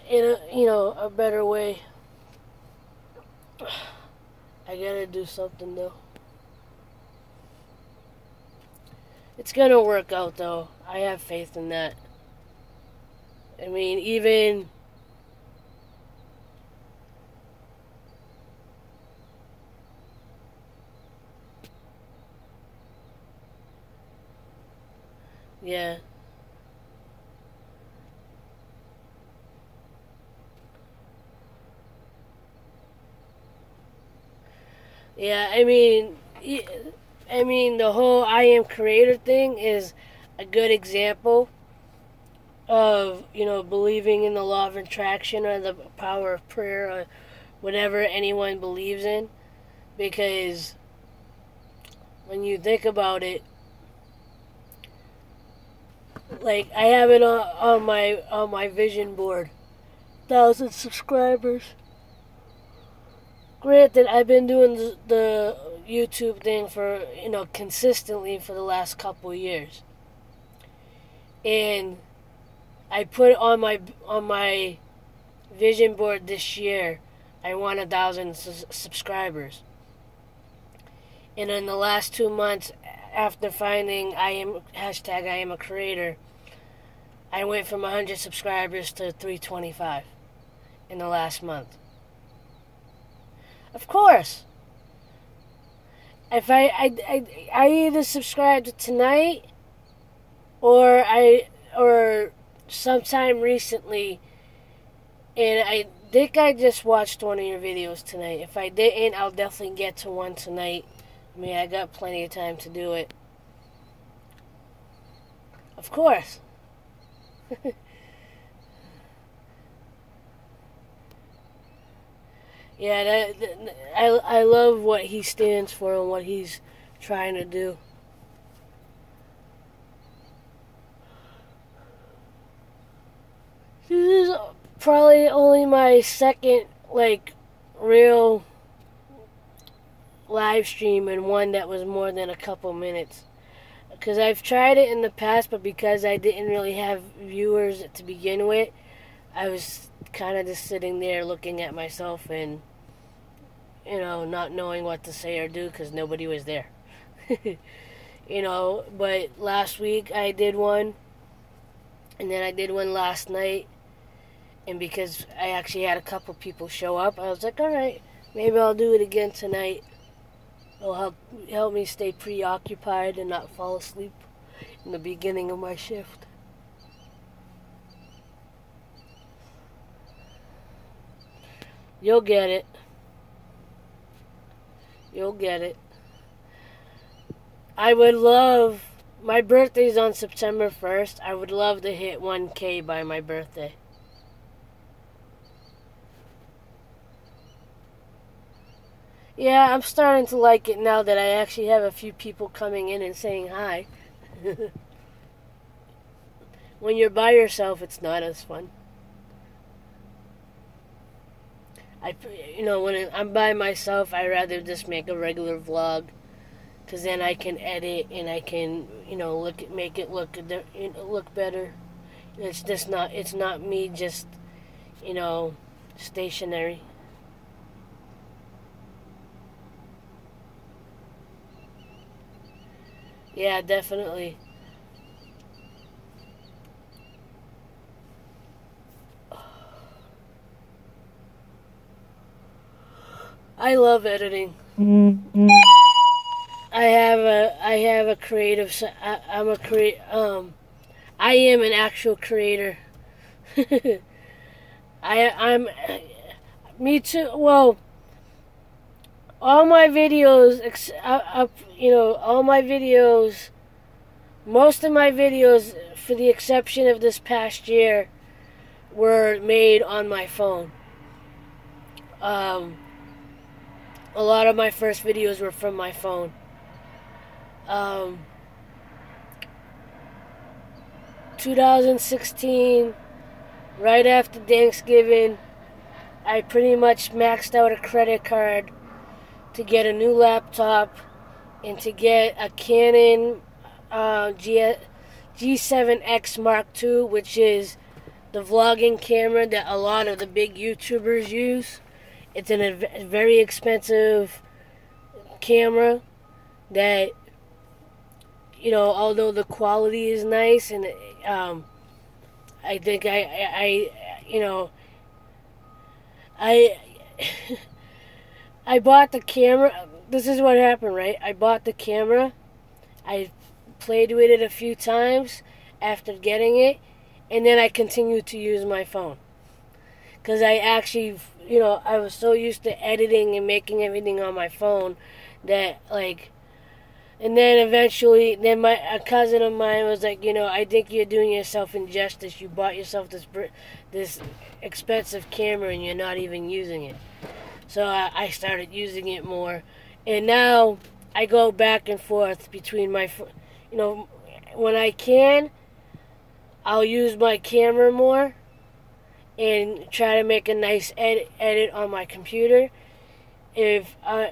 in a better way. I gotta do something though. It's gonna work out though. I have faith in that. I mean, even yeah. Yeah, I mean, the whole I am creator thing is a good example of, believing in the law of attraction or the power of prayer or whatever anyone believes in. Because when you think about it, like I have it on my vision board, 1,000 subscribers. Granted, I've been doing the YouTube thing for consistently for the last couple of years, and I put on my vision board this year I want 1,000 subscribers, and in the last 2 months after finding hashtag I am a creator, I went from 100 subscribers to 325 in the last month. Of course. If I either subscribed tonight or sometime recently, and I think I just watched one of your videos tonight. If I didn't, I'll definitely get to one tonight. I mean, I got plenty of time to do it. Of course. Yeah, I love what he stands for and what he's trying to do. This is probably only my second, real live stream, and one that was more than a couple minutes. Because I've tried it in the past, but because I didn't really have viewers to begin with, I was kind of just sitting there looking at myself and, not knowing what to say or do because nobody was there. But last week I did one, and then I did one last night, and because I actually had a couple people show up, I was like, alright, maybe I'll do it again tonight. It'll help me stay preoccupied and not fall asleep in the beginning of my shift. You'll get it. You'll get it. I would love... My birthday's on September 1st. I would love to hit 1K by my birthday. Yeah, I'm starting to like it now that I actually have a few people coming in and saying hi. When you're by yourself, it's not as fun. When I'm by myself, I rather just make a regular vlog, because then I can edit and I can, make it look better. It's not me just, stationary. Yeah, definitely. I love editing. I have a creative. I am an actual creator. I'm. Me too. Well, all my videos, all my videos, most of my videos, for the exception of this past year, were made on my phone. A lot of my first videos were from my phone. 2016, right after Thanksgiving, I pretty much maxed out a credit card to get a new laptop and to get a Canon G7X Mark II, which is the vlogging camera that a lot of the big YouTubers use. It's a very expensive camera that, although the quality is nice, and I think I I bought the camera. This is what happened, right? I bought the camera. I played with it a few times after getting it, and then I continued to use my phone. Because I actually, I was so used to editing and making everything on my phone that, and then eventually, a cousin of mine was like, I think you're doing yourself injustice. You bought yourself this expensive camera and you're not even using it. So I started using it more. And now I go back and forth between when I can, I'll use my camera more and try to make a nice edit on my computer. If I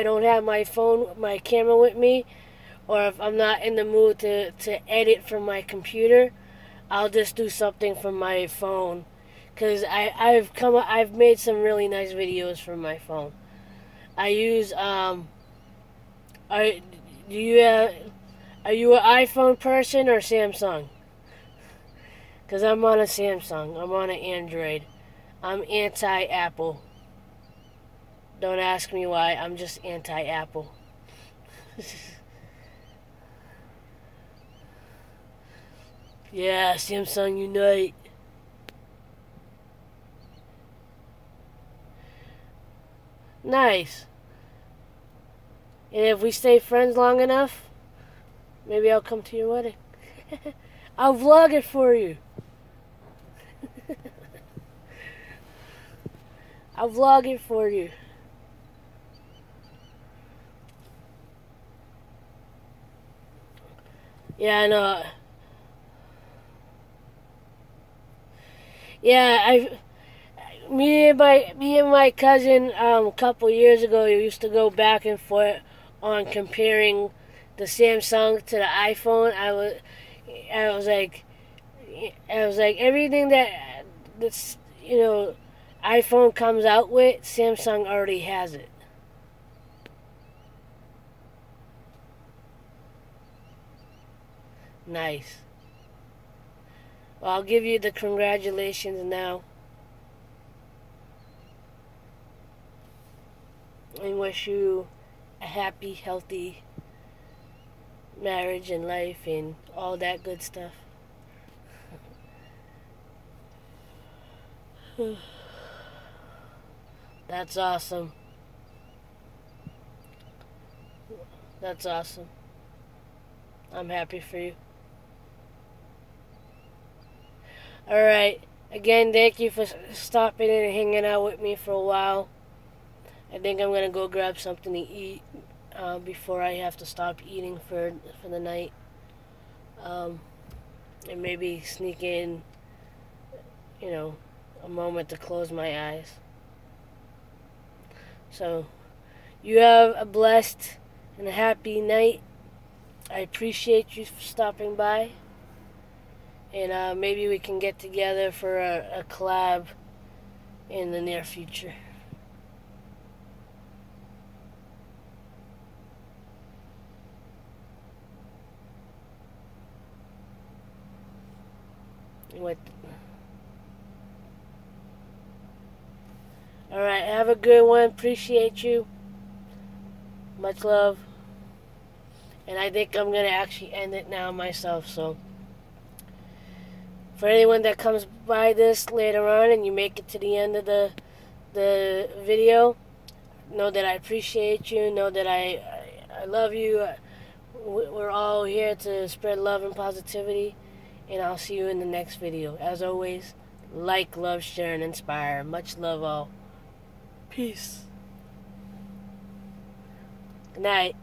don't have my camera with me, or if I'm not in the mood to edit from my computer, I'll just do something from my phone. Cause I've made some really nice videos from my phone. I use Are do you are you an iPhone person or Samsung? Cause I'm on a Samsung. I'm on an Android. I'm anti-Apple. Don't ask me why. I'm just anti-Apple. Yeah, Samsung Unite. Nice. And if we stay friends long enough, maybe I'll come to your wedding. I'll vlog it for you. I'll vlog it for you. Yeah, I know. Yeah, me and my cousin a couple years ago we used to go back and forth on comparing the Samsung to the iPhone. I was like everything that's iPhone comes out with, Samsung already has it. Nice. Well, I'll give you the congratulations now and wish you a happy, healthy marriage and life and all that good stuff. That's awesome. That's awesome. I'm happy for you. Alright. Again, thank you for stopping in and hanging out with me for a while. I think I'm going to go grab something to eat before I have to stop eating for the night. And maybe sneak in, a moment to close my eyes. So, you have a blessed and a happy night. I appreciate you for stopping by. And maybe we can get together for a collab in the near future. What? Alright, have a good one. Appreciate you. Much love. And I think I'm going to actually end it now myself, so for anyone that comes by this later on and you make it to the end of the video, know that I appreciate you. Know that I love you. We're all here to spread love and positivity. And I'll see you in the next video. As always, like, love, share, and inspire. Much love all. Peace. Good night.